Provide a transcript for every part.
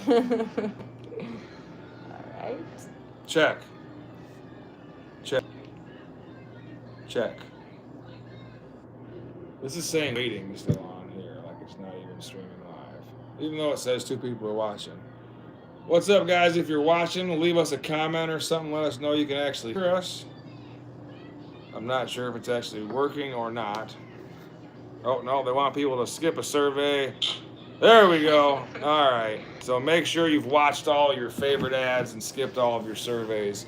Alright. Check. This is saying waiting still on here, like it's not even streaming live. Even though it says 2 people are watching. What's up, guys? If you're watching, leave us a comment or something. Let us know you can actually hear us. I'm not sure if it's actually working or not. Oh, no, they want people to skip a survey. There we go. All right. So make sure you've watched all your favorite ads and skipped all of your surveys.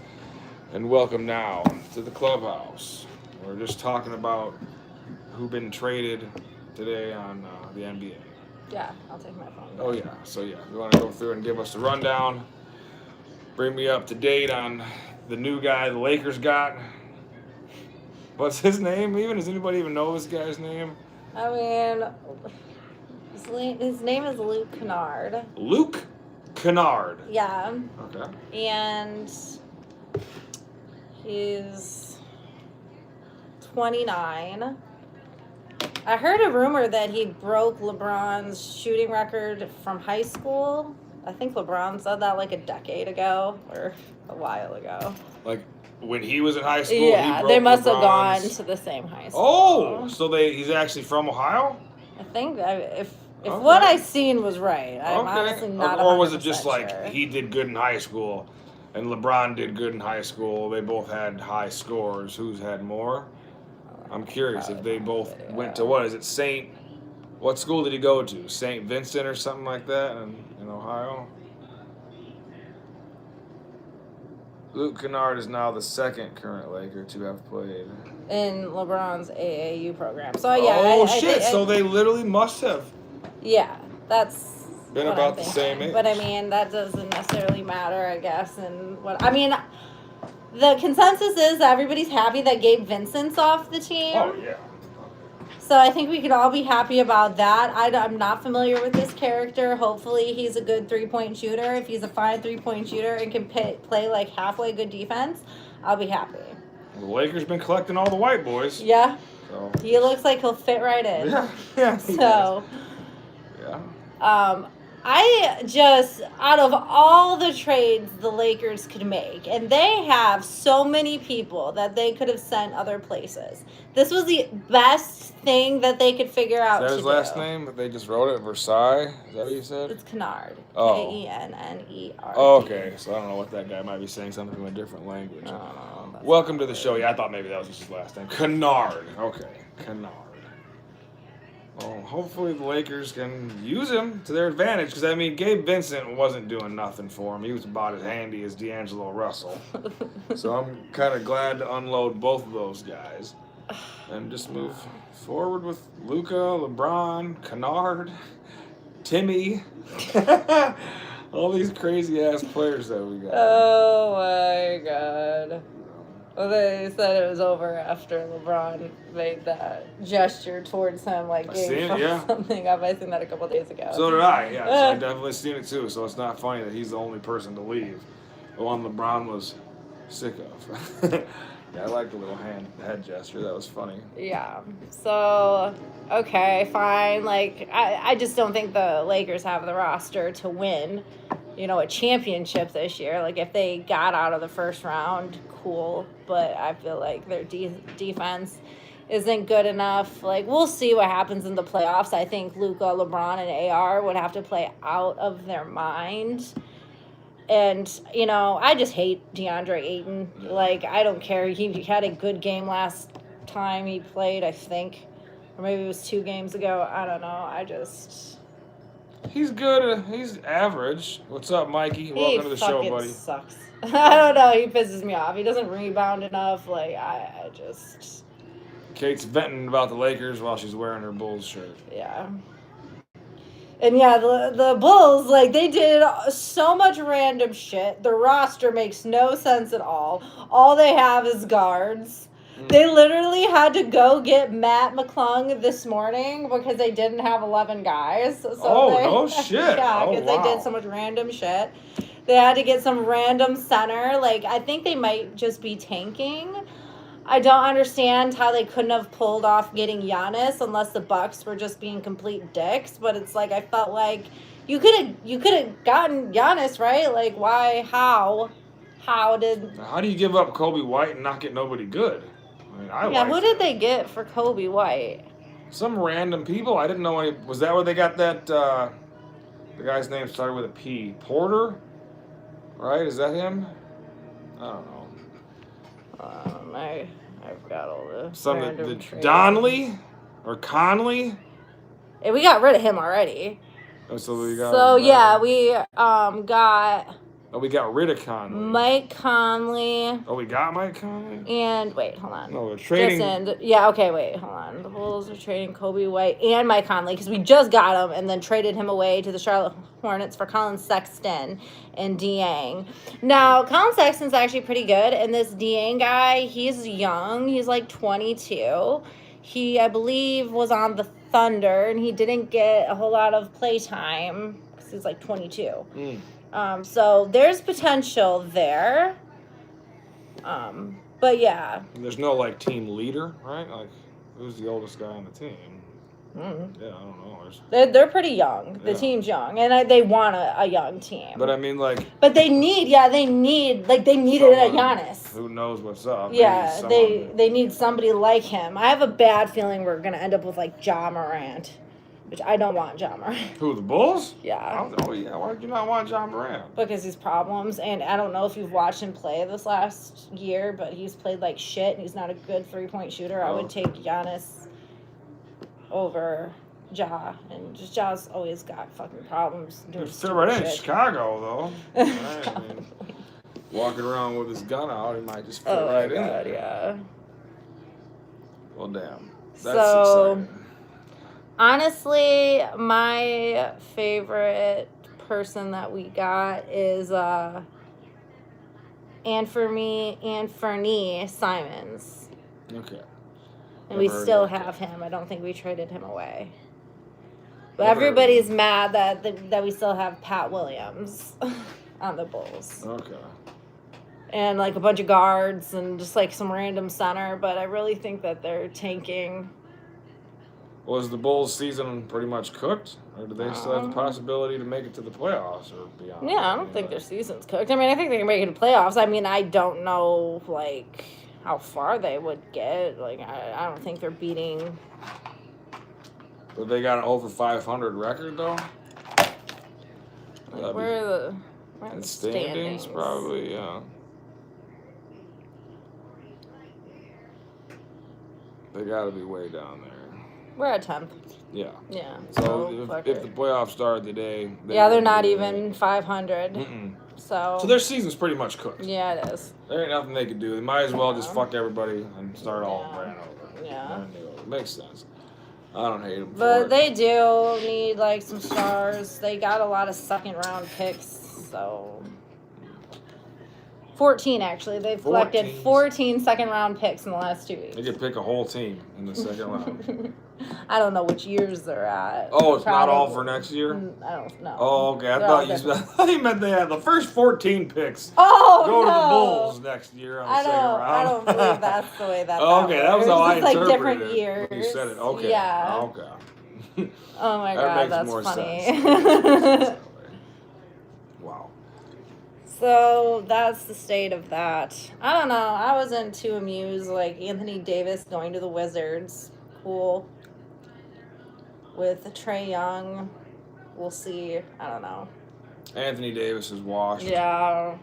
And welcome now to the clubhouse. We're just talking about who've been traded today on the NBA. Yeah, I'll take my phone. Oh, yeah. So, yeah, you want to go through and give us the rundown. Bring me up to date on the new guy the Lakers got. What's his name even? Does anybody even know this guy's name? I mean, his name is Luke Kennard. Luke Kennard. Yeah. Okay. And he's 29. I heard a rumor that he broke LeBron's shooting record from high school. I think LeBron said that like a decade ago or a while ago. Like when he was in high school, yeah, he broke they must have LeBron's... gone to the same high school. Oh, so he's actually from Ohio? I think if what I seen was right, I'm honestly not. Or was it just sure. like he did good in high school, and LeBron did good in high school? They both had high scores. Who's had more? I'm curious if they both went to what is it? What school did he go to? St. Vincent or something like that in Ohio? Luke Kennard is now the second current Laker to have played in LeBron's AAU program. So yeah. Oh shit! So they literally must have. Yeah, that's been about the same age. But I mean, that doesn't necessarily matter, I guess. And the consensus is that everybody's happy that Gabe Vincent's off the team. Oh yeah. So I think we can all be happy about that. I'm not familiar with this character. Hopefully he's a good 3-point shooter. If he's a fine 3-point shooter and can play like halfway good defense, I'll be happy. The Lakers been collecting all the white boys. Yeah. So. He looks like he'll fit right in. Yeah. So. Yeah. Out of all the trades the Lakers could make, and they have so many people that they could have sent other places. This was the best thing that they could figure out to do. Is that his last name? They just wrote it Versailles? Is that what you said? It's Kennard. Oh. Kennerd. Oh, okay. So I don't know what that guy might be saying, something in a different language. Welcome to the show. Yeah, I thought maybe that was just his last name. Kennard. Okay. Kennard. Well, hopefully the Lakers can use him to their advantage, because, I mean, Gabe Vincent wasn't doing nothing for him. He was about as handy as D'Angelo Russell. So I'm kind of glad to unload both of those guys and just move forward with Luka, LeBron, Kennard, Timmy, all these crazy-ass players that we got. Oh, my God. Well, they said it was over after LeBron made that gesture towards him, like gave something up. I seen that a couple days ago. So did I, yeah. So I definitely seen it too. So it's not funny that he's the only person to leave. The one LeBron was sick of. Yeah, I like the little head gesture. That was funny. Yeah. So, okay, fine. Like, I just don't think the Lakers have the roster to win, a championship this year. Like, if they got out of the first round, cool. But I feel like their defense isn't good enough. Like, we'll see what happens in the playoffs. I think Luka, LeBron, and AR would have to play out of their mind. And, I just hate DeAndre Ayton. Like, I don't care. He had a good game last time he played, I think. Or maybe it was 2 games ago. I don't know. He's good. He's average. What's up, Mikey? Welcome to the show, buddy. He sucks. I don't know. He pisses me off. He doesn't rebound enough. Like, I just... Kate's venting about the Lakers while she's wearing her Bulls shirt. Yeah. And yeah, the Bulls, like, they did so much random shit. The roster makes no sense at all. All they have is guards. They literally had to go get Matt McClung this morning because they didn't have 11 guys. So no shit. Yeah, because they did so much random shit. They had to get some random center. Like, I think they might just be tanking. I don't understand how they couldn't have pulled off getting Giannis unless the Bucks were just being complete dicks. But it's like, I felt like You could have gotten Giannis, right? Like, why? How did? How do you give up Kobe White and not get nobody good? I mean, Yeah, who liked did him. they get for Kobe White? Some random people. I didn't know any. Was that where they got that? The guy's name started with a P. Porter, right? Is that him? I don't know. I've got all the Some random the trades. Donnelly or Conley. Hey, we got rid of him already. Oh, so we got. So yeah, we got. Oh, we got rid of Conley. Mike Conley. Oh, we got Mike Conley? And wait, hold on. No, we're trading. Yeah, okay, wait, hold on. The Bulls are trading Kobe White and Mike Conley because we just got him and then traded him away to the Charlotte Hornets for Colin Sexton and Dieng. Now, Colin Sexton's actually pretty good, and this Dieng guy, he's young. He's like 22. He, I believe, was on the Thunder, and he didn't get a whole lot of play time because he's like 22. So there's potential there. But yeah. There's no like team leader, right? Like, who's the oldest guy on the team? Mm-hmm. Yeah, I don't know. They're pretty young. The team's young, and they want a young team. But I mean, like. But they needed a Giannis. Who knows what's up? Yeah, they need somebody like him. I have a bad feeling we're gonna end up with like Ja Morant. Which I don't want Ja Morant. Who, the Bulls? Yeah. Oh, yeah. Why did you not want Ja Morant? Because he's problems, and I don't know if you've watched him play this last year, but he's played like shit, and he's not a good 3-point shooter. I would take Giannis over Ja, and just Ja's always got fucking problems. He'd fit right in Chicago, though. Right? I mean, walking around with his gun out, he might just fit right in. Oh, my God, yeah. Well, damn. That's exciting. Honestly, my favorite person that we got is Anthony Simons. Okay. And we still have him. I don't think we traded him away. But everybody's mad that we still have Pat Williams on the Bulls. Okay. And like a bunch of guards and just like some random center, but I really think that they're tanking. Was the Bulls' season pretty much cooked? Or do they still have the possibility to make it to the playoffs or beyond? Yeah, I don't think their season's cooked. I mean, I think they can make it to playoffs. I mean, I don't know, like, how far they would get. Like, I don't think they're beating... But they got an over 500 record, though? Like, where are the standings? Probably, yeah. They got to be way down there. We're at 10th. Yeah. Yeah. So if the playoffs started today... they're not even 500. Mm-mm. So their season's pretty much cooked. Yeah, it is. There ain't nothing they could do. They might as well just fuck everybody and start all brand over. Yeah. It makes sense. I don't hate them But they do need, like, some stars. They got a lot of second-round picks, so... 14, actually. They've collected 14 second-round picks in the last 2 weeks. They could pick a whole team in the second round. I don't know which years they're at. Oh, it's not all for next year? I don't know. Oh, okay. I thought you meant they had the first 14 picks. Oh, go to the Bulls next year on the second round. I don't believe that's the way that okay, that was how I interpreted like different it. years. You said it. Okay. Yeah. Okay. Oh, my God. That's more funny. Sense. Wow. So that's the state of that. I don't know. I wasn't too amused. Like Anthony Davis going to the Wizards. Cool. With Trae Young. We'll see. I don't know. Anthony Davis is washed. Yeah.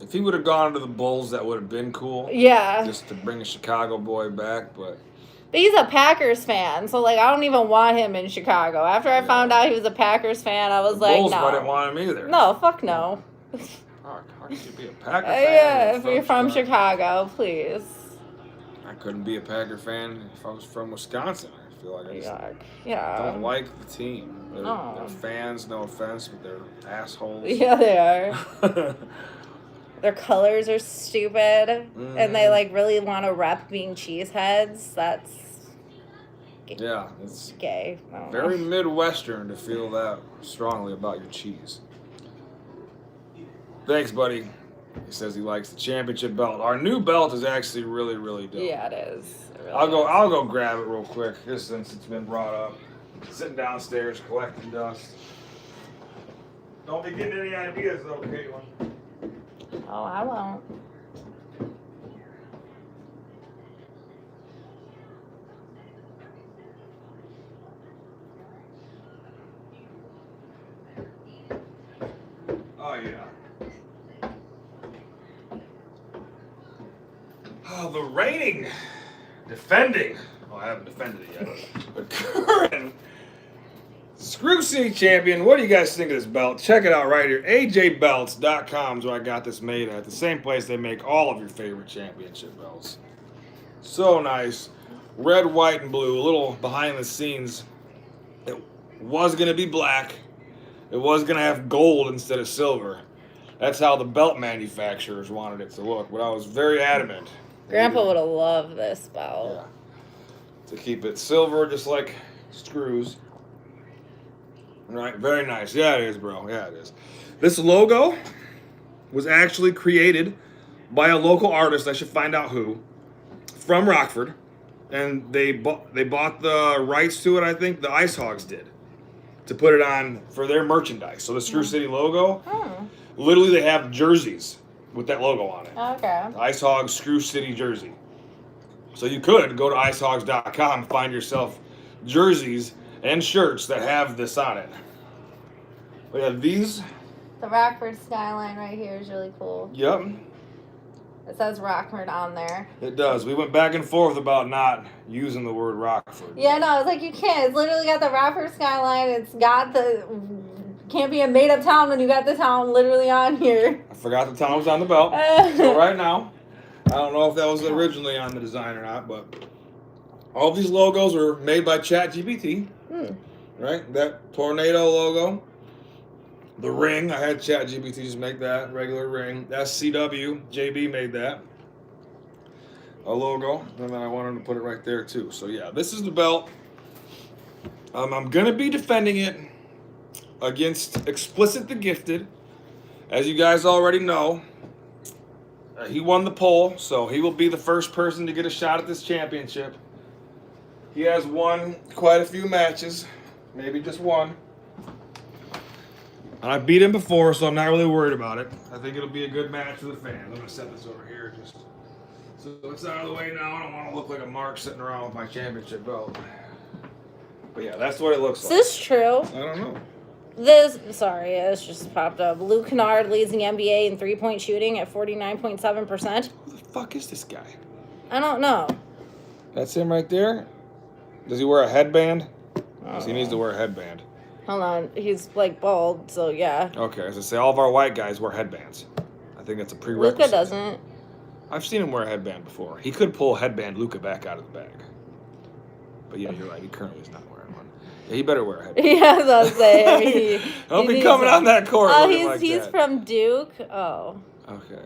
If he would have gone to the Bulls, that would have been cool. Yeah. Just to bring a Chicago boy back, but he's a Packers fan, so like I don't even want him in Chicago. After I found out he was a Packers fan, I was like, Bulls no. wouldn't want him either. No, fuck no. How could you be a Packer fan? Yeah, if you're from Chicago, please. I couldn't be a Packer fan if I was from Wisconsin. I feel like I just don't like the team. They're fans, no offense, but they're assholes. Yeah, they are. Their colors are stupid, and they like really want to rep being cheeseheads. That's yeah, it's gay. Very Midwestern to feel that strongly about your cheese. Thanks, buddy. He says he likes the championship belt. Our new belt is actually really, really dope. Yeah, it is. It really I'll go grab it real quick, just since it's been brought up. Sitting downstairs collecting dust. Don't be getting any ideas, though, Caitlin. Oh, I won't. Oh, yeah. Oh, the reigning, defending, oh, I haven't defended it yet, but current Screw City champion. What do you guys think of this belt? Check it out right here. AJBelts.com is where I got this made at. The same place they make all of your favorite championship belts. So nice. Red, white, and blue. A little behind the scenes. It was going to be black. It was going to have gold instead of silver. That's how the belt manufacturers wanted it to look, but I was very adamant. Grandpa would have loved this belt. Yeah. To keep it silver, just like Screws. Right, very nice. Yeah, it is, bro. Yeah, it is. This logo was actually created by a local artist. I should find out who. From Rockford. And they bought the rights to it, I think. The Ice Hogs did. To put it on for their merchandise. So the Screw City logo, literally they have jerseys with that logo on it. Okay. The Ice Hogs Screw City jersey. So you could go to icehogs.com and find yourself jerseys and shirts that have this on it. We have these. The Rockford skyline right here is really cool. Yep. It says Rockford on there. It does. We went back and forth about not using the word Rockford. Yeah, no, it's like you can't. It's literally got the Rockford skyline. It's got the... Can't be a made-up town when you got the town literally on here. I forgot the town was on the belt. So right now, I don't know if that was originally on the design or not, but all these logos were made by ChatGPT. Right? That tornado logo. The ring, I had ChatGPT just make that. Regular ring. That's CW. JB made that. A logo. And then I wanted to put it right there too. So yeah, this is the belt. I'm going to be defending it against Explicit the Gifted. As you guys already know, he won the poll, so he will be the first person to get a shot at this championship. He has won quite a few matches, maybe just one. And I beat him before, so I'm not really worried about it. I think it'll be a good match for the fans. I'm going to set this over here just so it's out of the way now. I don't want to look like a mark sitting around with my championship belt. But yeah, that's what it looks like. Is this true? I don't know. This just popped up. Luke Kennard leads the NBA in three-point shooting at 49.7%. Who the fuck is this guy? I don't know. That's him right there? Does he wear a headband? Because he needs to wear a headband. Hold on. He's like bald, so yeah. Okay, as I say, all of our white guys wear headbands. I think that's a prerequisite. Luka doesn't. I've seen him wear a headband before. He could pull headband Luka back out of the bag. But yeah, you're right. He currently is not wearing one. Yeah, he better wear a headband. Yeah, I was about to say. Don't be coming on that court. Oh, he's that. From Duke. Oh. Okay.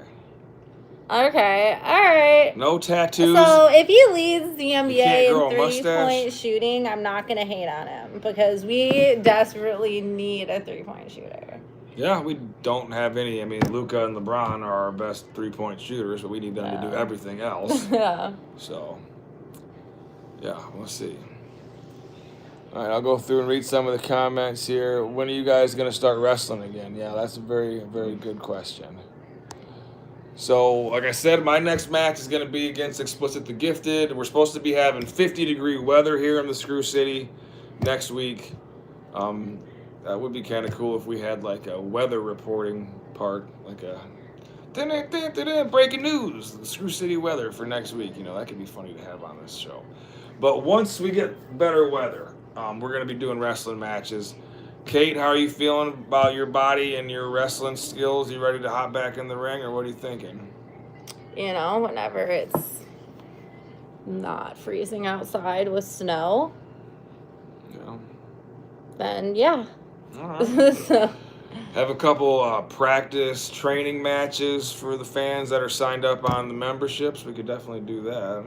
Okay. All right. No tattoos. So if he leads the NBA in three-point shooting, I'm not gonna hate on him because we desperately need a three-point shooter. Yeah, we don't have any. I mean, Luka and LeBron are our best three-point shooters, but we need them to do everything else. Yeah. So, yeah, we'll see. All right, I'll go through and read some of the comments here. When are you guys going to start wrestling again? Yeah, that's a very, very good question. So, like I said, my next match is going to be against Explicit the Gifted. We're supposed to be having 50-degree weather here in the Screw City next week. That would be kind of cool if we had like a weather reporting part, like a breaking news, the Screw City weather for next week. You know, that could be funny to have on this show. But once we get better weather, we're going to be doing wrestling matches. Kate, how are you feeling about your body and your wrestling skills? You ready to hop back in the ring, or what are you thinking? You know, whenever it's not freezing outside with snow, then yeah. All right. So. Have a couple practice training matches for the fans that are signed up on the memberships. We could definitely do that.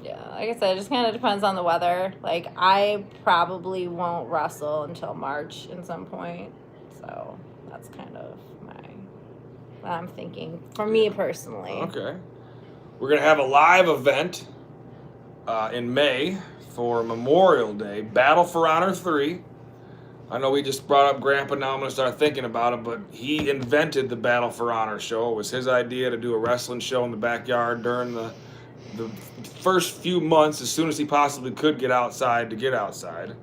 Yeah, like I said, it just kind of depends on the weather. Like, I probably won't wrestle until March at some point. So that's kind of what I'm thinking for me personally. Okay. We're going to have a live event in May for Memorial Day, Battle for Honor 3. I know we just brought up Grandpa, now I'm going to start thinking about it, but he invented the Battle for Honor show. It was his idea to do a wrestling show in the backyard during the first few months, as soon as he possibly could get outside to get outside.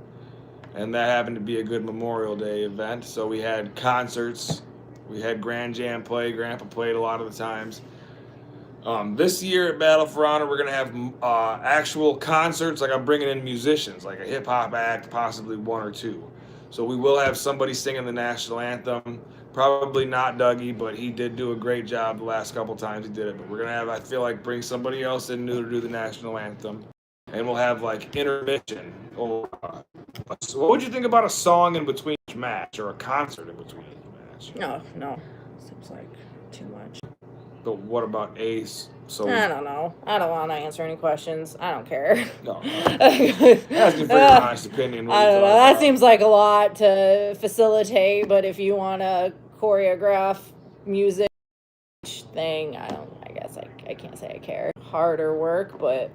And that happened to be a good Memorial Day event. So we had concerts, we had Grand Jam play, Grandpa played a lot of the times. This year at Battle for Honor, we're going to have actual concerts, like I'm bringing in musicians, like a hip-hop act, possibly one or two. So we will have somebody singing the national anthem. Probably not Dougie, but he did do a great job the last couple times he did it. But we're going to have, I feel like, bring somebody else in new to do the national anthem. And we'll have, like, intermission. Or, so what would you think about a song in between each match, or a concert in between each match? No. Seems like too much. But what about Ace? So I don't know. I don't want to answer any questions. I don't care. No. Asking for your honest opinion. I don't know. That seems like a lot to facilitate, but if you want to choreograph music thing, I guess I can't say I care. Harder work, but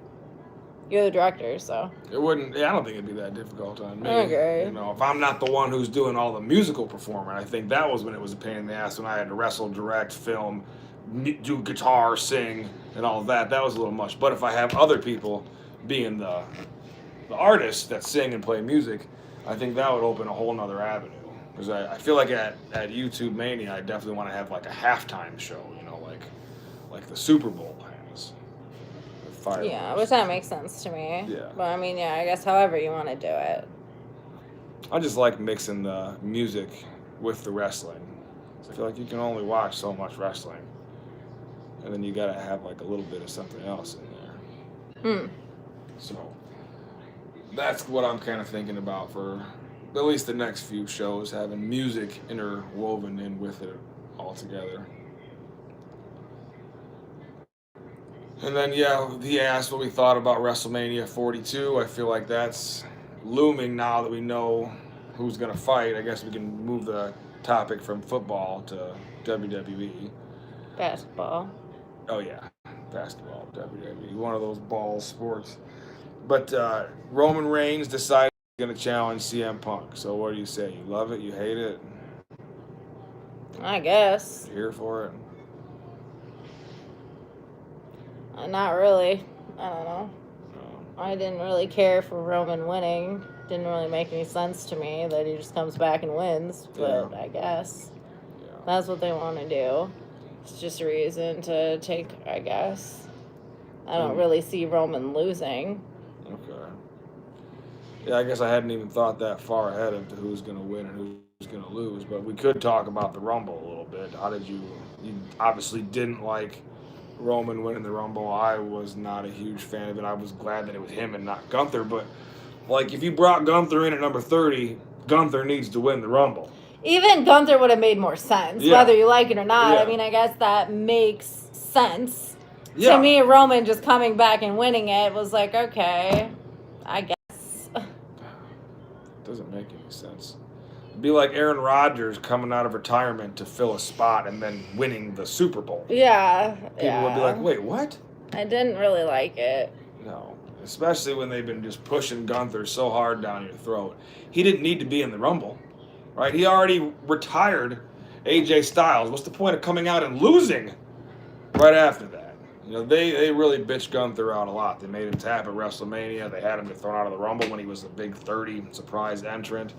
you're the director, so. It wouldn't, I don't think it'd be that difficult on me. Okay. You know, if I'm not the one who's doing all the musical performing, I think that was when it was a pain in the ass, when I had to wrestle, direct, film, do guitar, sing, and all of that. That was a little much. But if I have other people being the artists that sing and play music, I think that would open a whole nother avenue. Because I feel like at YouTube Mania, I definitely want to have like a halftime show, you know, like the Super Bowl has. Yeah, which that makes sense to me. Yeah. But I mean, yeah, I guess however you want to do it. I just like mixing the music with the wrestling. So I feel like you can only watch so much wrestling. And then you gotta have like a little bit of something else in there. So that's what I'm kind of thinking about for at least the next few shows, having music interwoven in with it all together. And then, yeah, he asked what we thought about WrestleMania 42. I feel like that's looming now that we know who's going to fight. I guess we can move the topic from football to WWE. Basketball. Oh, yeah. Basketball, WWE. One of those ball sports. But Roman Reigns decided he's going to challenge CM Punk. So what do you say? You love it? You hate it? I guess. You here for it? Not really. I don't know. I didn't really care for Roman winning. Didn't really make any sense to me that he just comes back and wins. But I guess that's what they want to do. It's just a reason to take, I guess. I don't really see Roman losing. Okay. Yeah, I guess I hadn't even thought that far ahead of who's going to win and who's going to lose. But we could talk about the Rumble a little bit. How did you obviously didn't like Roman winning the Rumble. I was not a huge fan of it. I was glad that it was him and not Gunther. But, like, if you brought Gunther in at number 30, Gunther needs to win the Rumble. Even Gunther would have made more sense, whether you like it or not. Yeah. I mean, I guess that makes sense. Yeah. To me, Roman just coming back and winning it was like, okay, I guess. Doesn't make any sense. It'd be like Aaron Rodgers coming out of retirement to fill a spot and then winning the Super Bowl. Yeah. People would be like, wait, what? I didn't really like it. No. Especially when they've been just pushing Gunther so hard down your throat. He didn't need to be in the Rumble, right? He already retired AJ Styles. What's the point of coming out and losing right after that? You know, they really bitched Gunther out a lot. They made him tap at WrestleMania. They had him get thrown out of the Rumble when he was a big 30 surprise entrant.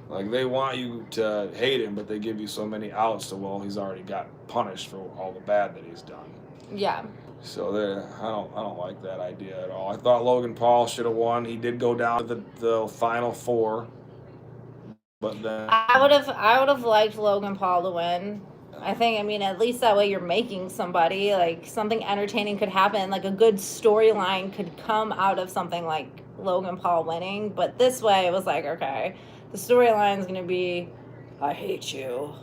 Like, they want you to hate him, but they give you so many outs, so, well, he's already gotten punished for all the bad that he's done. Yeah. So I don't like that idea at all. I thought Logan Paul should have won. He did go down to the final four, but then I would have liked Logan Paul to win. I think, I mean, at least that way you're making somebody, like, something entertaining could happen. Like, a good storyline could come out of something like Logan Paul winning. But this way, it was like, okay, the storyline's going to be, I hate you.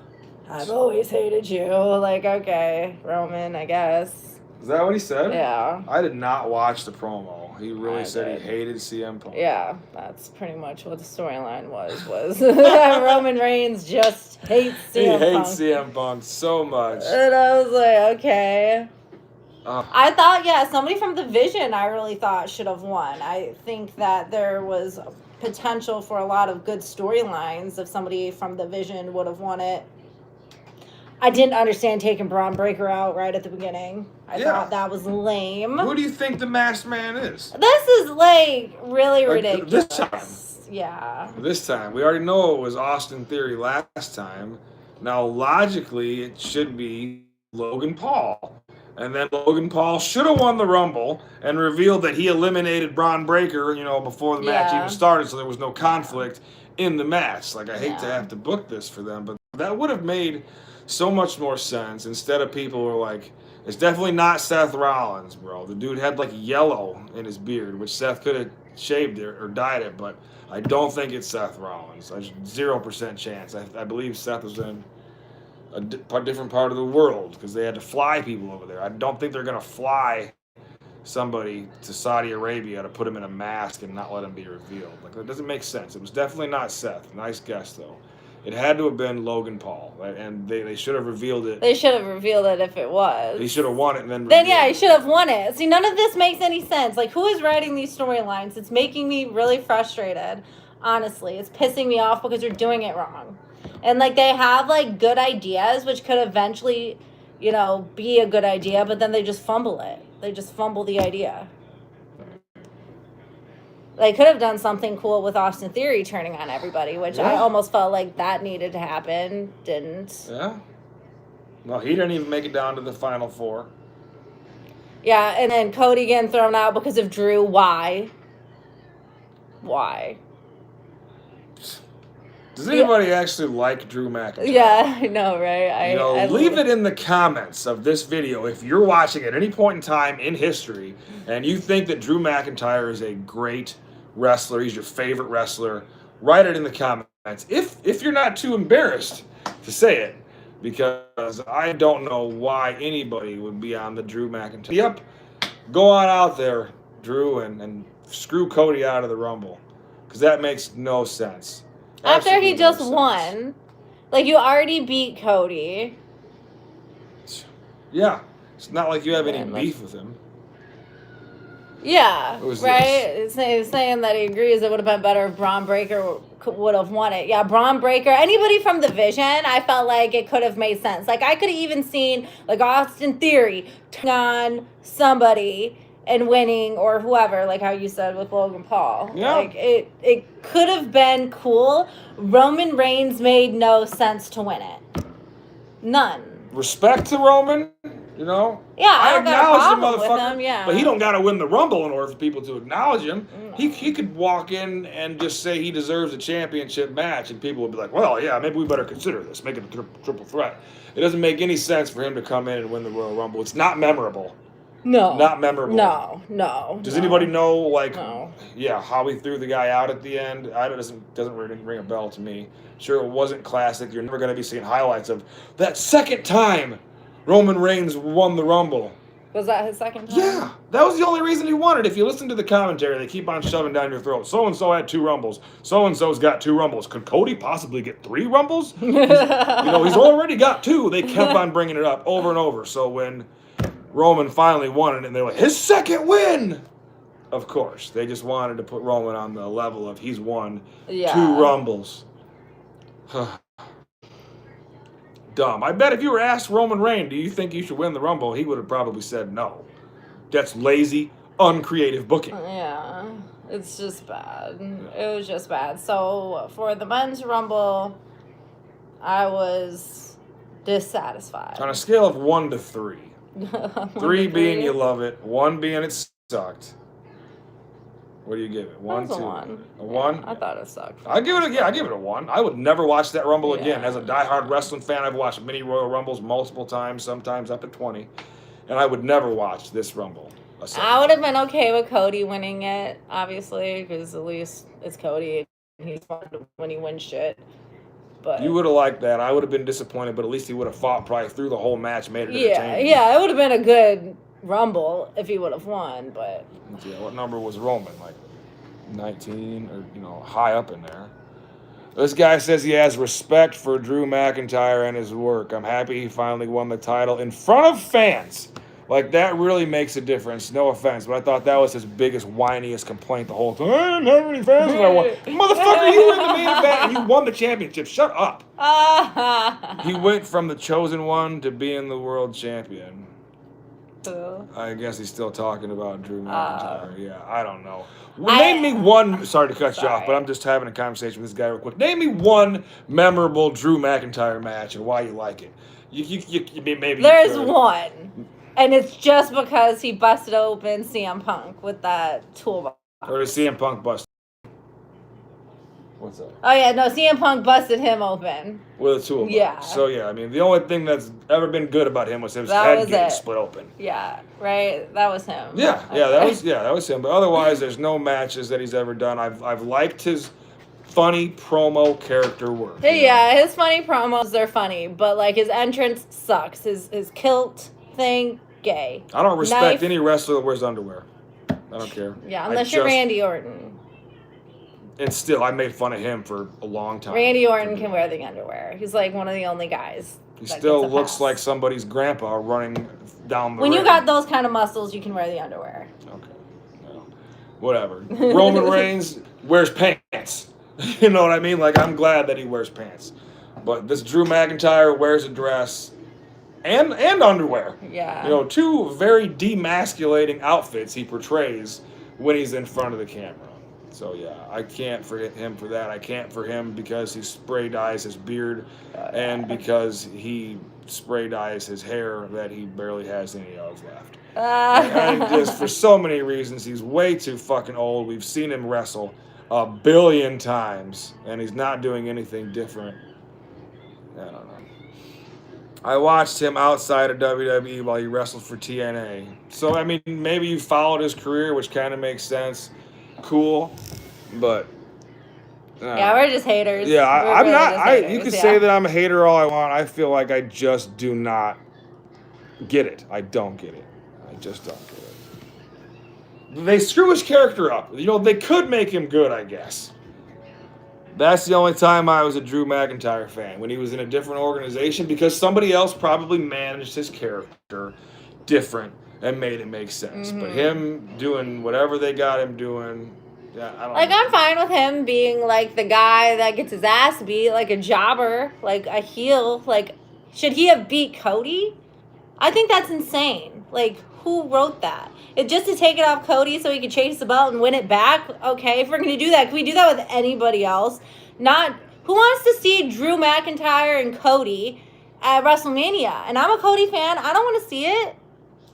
I've always hated you. Like, okay, Roman, I guess. Is that what he said? Yeah. I did not watch the promo. He really said he hated CM Punk. Yeah, that's pretty much what the storyline was Roman Reigns just hates CM Punk. He hates CM Punk so much. And I was like, okay. I thought, somebody from the Vision I really thought should have won. I think that there was potential for a lot of good storylines if somebody from the Vision would have won it. I didn't understand taking Braun Breaker out right at the beginning. I thought that was lame. Who do you think the Masked Man is? This is like really ridiculous. This time. Yeah. This time. We already know it was Austin Theory last time. Now, logically, it should be Logan Paul. And then Logan Paul should have won the Rumble and revealed that he eliminated Braun Breaker, before the match even started, so there was no conflict in the match. Like, I hate to have to book this for them, but that would have made so much more sense. Instead of people were like, it's definitely not Seth Rollins, bro. The dude had like yellow in his beard, which Seth could have shaved it or dyed it, but I don't think it's Seth Rollins. 0% chance. I believe Seth was in a different part of the world because they had to fly people over there. I don't think they're going to fly somebody to Saudi Arabia to put him in a mask and not let him be revealed. Like, that doesn't make sense. It was definitely not Seth. Nice guess, though. It had to have been Logan Paul, right? And they should have revealed it. They should have revealed it if it was. He should have won it and then he should have won it. See, none of this makes any sense. Like, who is writing these storylines? It's making me really frustrated, honestly. It's pissing me off because they're doing it wrong. And, like, they have, like, good ideas, which could eventually, be a good idea, but then they just fumble it. They just fumble the idea. They could have done something cool with Austin Theory turning on everybody, which I almost felt like that needed to happen. Didn't. Yeah. No, he didn't even make it down to the Final Four. Yeah, and then Cody getting thrown out because of Drew. Why? Does anybody actually like Drew McIntyre? Yeah, I know, right? I leave it in the comments of this video if you're watching at any point in time in history and you think that Drew McIntyre is a great wrestler, he's your favorite wrestler, write it in the comments. If you're not too embarrassed to say it, because I don't know why anybody would be on the Drew McIntyre. Yep, go on out there, Drew, and screw Cody out of the Rumble, because that makes no sense. After he just won. Like, you already beat Cody. Yeah. It's not like you have any beef with him. Yeah, right? He's saying that he agrees it would have been better if Braun Breaker would have won it. Yeah, Braun Breaker. Anybody from the Vision, I felt like it could have made sense. Like, I could have even seen, like, Austin Theory turning on somebody and winning, or whoever, like how you said with Logan Paul. Yeah. Like, it could have been cool. Roman Reigns made no sense to win it. None. Respect to Roman, Yeah, I acknowledge the motherfucker, with him, but he don't got to win the Rumble in order for people to acknowledge him. No. He could walk in and just say he deserves a championship match, and people would be like, well, yeah, maybe we better consider this, make it a triple threat. It doesn't make any sense for him to come in and win the Royal Rumble. It's not memorable. No. Not memorable. No. Does anybody know, how he threw the guy out at the end? It doesn't really ring a bell to me. Sure, it wasn't classic. You're never going to be seeing highlights of that second time Roman Reigns won the Rumble. Was that his second time? Yeah. That was the only reason he won it. If you listen to the commentary, they keep on shoving down your throat. So-and-so had 2 Rumbles. So-and-so's got 2 Rumbles. Could Cody possibly get 3 Rumbles? He's already got 2. They kept on bringing it up over and over. So when Roman finally won it, and they're like, his second win! Of course. They just wanted to put Roman on the level of he's won 2 Rumbles. Dumb. I bet if you were asked Roman Reigns, do you think you should win the Rumble, he would have probably said no. That's lazy, uncreative booking. Yeah. It's just bad. It was just bad. So, for the men's Rumble, I was dissatisfied. On a scale of 1 to 3. 3 being you love it, 1 being it sucked. What do you give it? 1, 2. A 1. A 1? Yeah, I thought it sucked. I give it a 1. I would never watch that Rumble again. As a diehard wrestling fan, I've watched many Royal Rumbles multiple times, sometimes up to 20, and I would never watch this Rumble. I would have been okay with Cody winning it, obviously, because at least it's Cody and he's fun when he wins shit. But you would have liked that. I would have been disappointed, but at least he would have fought probably through the whole match, made it entertaining. Yeah, it would have been a good Rumble if he would have won, but... Yeah, what number was Roman? Like 19 or, high up in there. This guy says he has respect for Drew McIntyre and his work. I'm happy he finally won the title in front of fans. Like, that really makes a difference. No offense, but I thought that was his biggest, whiniest complaint the whole time. I didn't have any fans when I won. Motherfucker, you were in the main event and you won the championship. Shut up. He went from the chosen one to being the world champion. I guess he's still talking about Drew McIntyre. Yeah, I don't know. Well, name me one. Sorry to cut you off, but I'm just having a conversation with this guy real quick. Name me one memorable Drew McIntyre match and why you like it. You maybe there's one, and it's just because he busted open CM Punk with that toolbox. Or did CM Punk bust? What's up? Oh yeah, no, CM Punk busted him open with a toolbox. Yeah. So yeah, I mean, the only thing that's ever been good about him was his head getting split open. Yeah, right. That was him. Yeah, that was him. But otherwise, there's no matches that he's ever done. I've liked his funny promo character work. Yeah, his funny promos, they're funny, but like his entrance sucks. His kilt thing, gay. I don't respect any wrestler that wears underwear. I don't care. Yeah, unless you're Randy Orton. And still, I made fun of him for a long time. Randy Orton can wear the underwear. He's like one of the only guys. He still looks like somebody's grandpa running down the When ring. you got those kind of muscles, you can wear the underwear. Okay. Well, whatever. Roman Reigns wears pants. You know what I mean? Like, I'm glad that he wears pants. But this Drew McIntyre wears a dress and underwear. Yeah. You know, two very demasculating outfits he portrays when he's in front of the camera. So, yeah, I can't forget him for that. I can't for him because he spray dyes his beard and because he spray dyes his hair that he barely has any of left. And just for so many reasons, he's way too fucking old. We've seen him wrestle 1 billion times, and he's not doing anything different. I don't know. I watched him outside of WWE while he wrestled for TNA. So, I mean, maybe you followed his career, which kind of makes sense. Cool, but yeah, we're just haters. Yeah, I'm really not. You can say that I'm a hater all I want. I feel like I just do not get it. I don't get it. I just don't get it. They screw his character up. You know, they could make him good, I guess. That's the only time I was a Drew McIntyre fan, when he was in a different organization, because somebody else probably managed his character different and made it make sense. But him doing whatever they got him doing, yeah, I don't know. I'm fine with him being like the guy that gets his ass beat, like a jobber, like a heel. Like, should he have beat Cody? I think that's insane. Like, who wrote that? Just to take it off Cody so he could chase the belt and win it back? Okay, if we're going to do that, can we do that with anybody else? Who wants to see Drew McIntyre and Cody at WrestleMania? And I'm a Cody fan. I don't want to see it.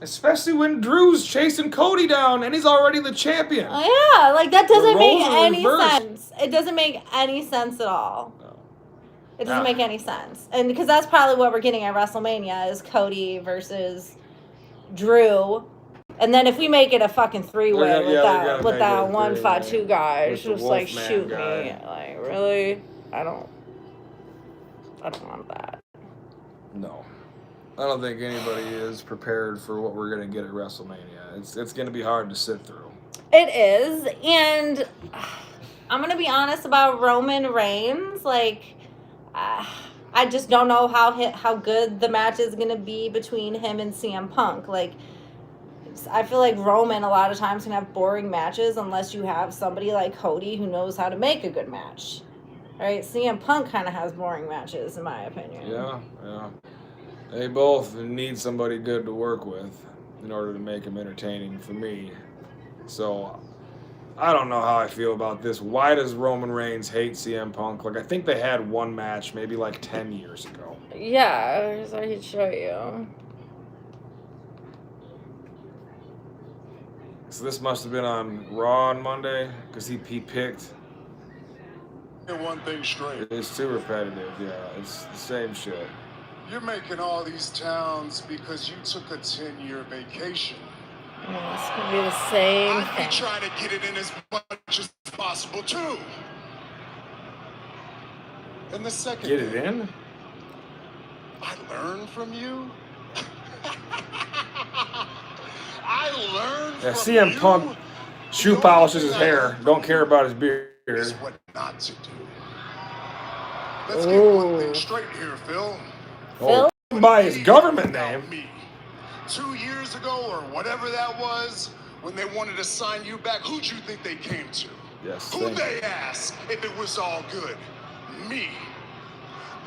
Especially when Drew's chasing Cody down and he's already the champion. Oh, yeah, like that doesn't make any sense. It doesn't make any sense at all. No. It doesn't make any sense. And because that's probably what we're getting at WrestleMania is Cody versus Drew. And then if we make it a fucking three-way with that 1-5-2 guy, it's just like, shoot me. Like, really? I don't want that. No. I don't think anybody is prepared for what we're going to get at WrestleMania. It's going to be hard to sit through. It is. And I'm going to be honest about Roman Reigns. Like, I just don't know how good the match is going to be between him and CM Punk. Like, I feel like Roman a lot of times can have boring matches unless you have somebody like Cody who knows how to make a good match. Right? CM Punk kind of has boring matches, in my opinion. Yeah. They both need somebody good to work with in order to make them entertaining for me. So, I don't know how I feel about this. Why does Roman Reigns hate CM Punk? Like, I think they had one match maybe like 10 years ago. Yeah, I could show you. So this must have been on Raw on Monday, because he picked. One thing straight. It's too repetitive, yeah. It's the same shit. You're making all these towns because you took a 10-year vacation. Yeah, it's going to be the same I'd thing. be trying to get it in as much as possible, too. And the second Get it in? I learned from you. I learned from CM you. Punk shoe polishes his hair. Don't care about his beard. Is what not to do. Let's get one thing straight here, Phil. Oh, by his government name. Me 2 years ago or whatever that was, when they wanted to sign you back, who'd you think they came to? Yes. Who'd they ask if it was all good? Me.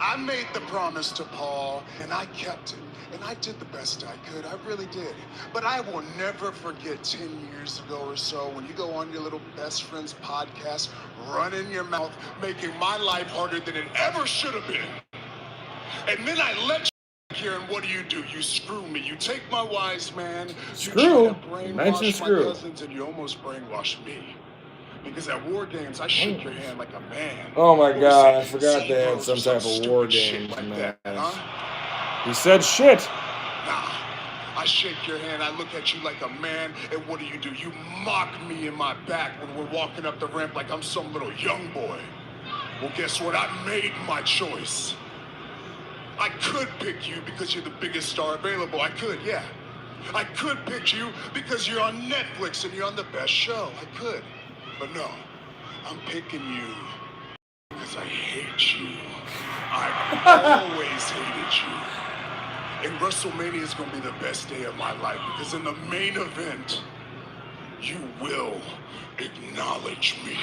I made the promise to Paul, and I kept it. And I did the best I could. I really did. But I will never forget 10 years ago or so when you go on your little best friend's podcast, running your mouth, making my life harder than it ever should have been. And then I let you here, and what do? You screw me. You take my wise man. Screw? You try to brainwash my Screw. cousins, and you almost brainwash me. Because at War Games, I shook your hand like a man. Oh my What God, I was it? forgot they had some type of stupid War shit Games like match. that, huh? He said shit. Nah. I shake your hand, I look at you like a man, and what do? You mock me in my back when we're walking up the ramp like I'm some little young boy. Well, guess what? I made my choice. I could pick you because you're the biggest star available. I could, yeah. I could pick you because you're on Netflix and you're on the best show. I could. But no, I'm picking you because I hate you. I've always hated you. And WrestleMania is going to be the best day of my life because in the main event, you will acknowledge me.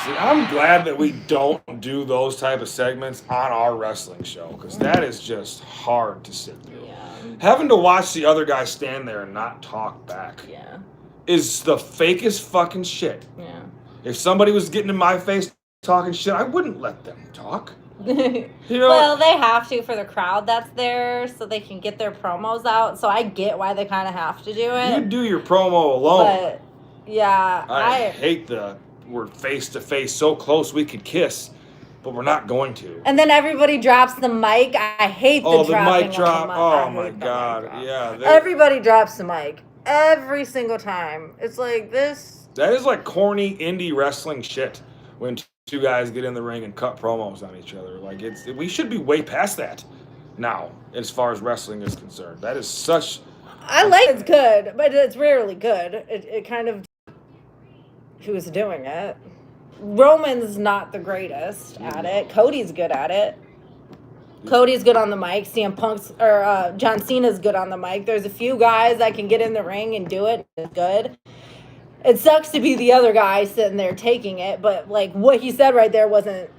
See, I'm glad that we don't do those type of segments on our wrestling show because that is just hard to sit through. Yeah. Having to watch the other guy stand there and not talk back Yeah. is the fakest fucking shit. Yeah. If somebody was getting in my face talking shit, I wouldn't let them talk. You know, Well, they have to for the crowd that's there so they can get their promos out. So I get why they kind of have to do it. you do your promo alone. But, yeah. I hate we're face to face so close we could kiss, but we're not going to. And then everybody drops the mic. I hate the dropping mic drop. of the mic. Oh I hate my the mic God. drop. Yeah. Everybody drops the mic. Every single time. It's like this. That is like corny indie wrestling shit when two guys get in the ring and cut promos on each other. Like we should be way past that now as far as wrestling is concerned. That is such. I like it's good, but it's rarely good. It kind of who's doing it. Roman's not the greatest at it. Cody's good at it. Cody's good on the mic. CM Punk's or John Cena's good on the mic. There's a few guys that can get in the ring and do it. It's good. It sucks to be the other guy sitting there taking it, but like what he said right there wasn't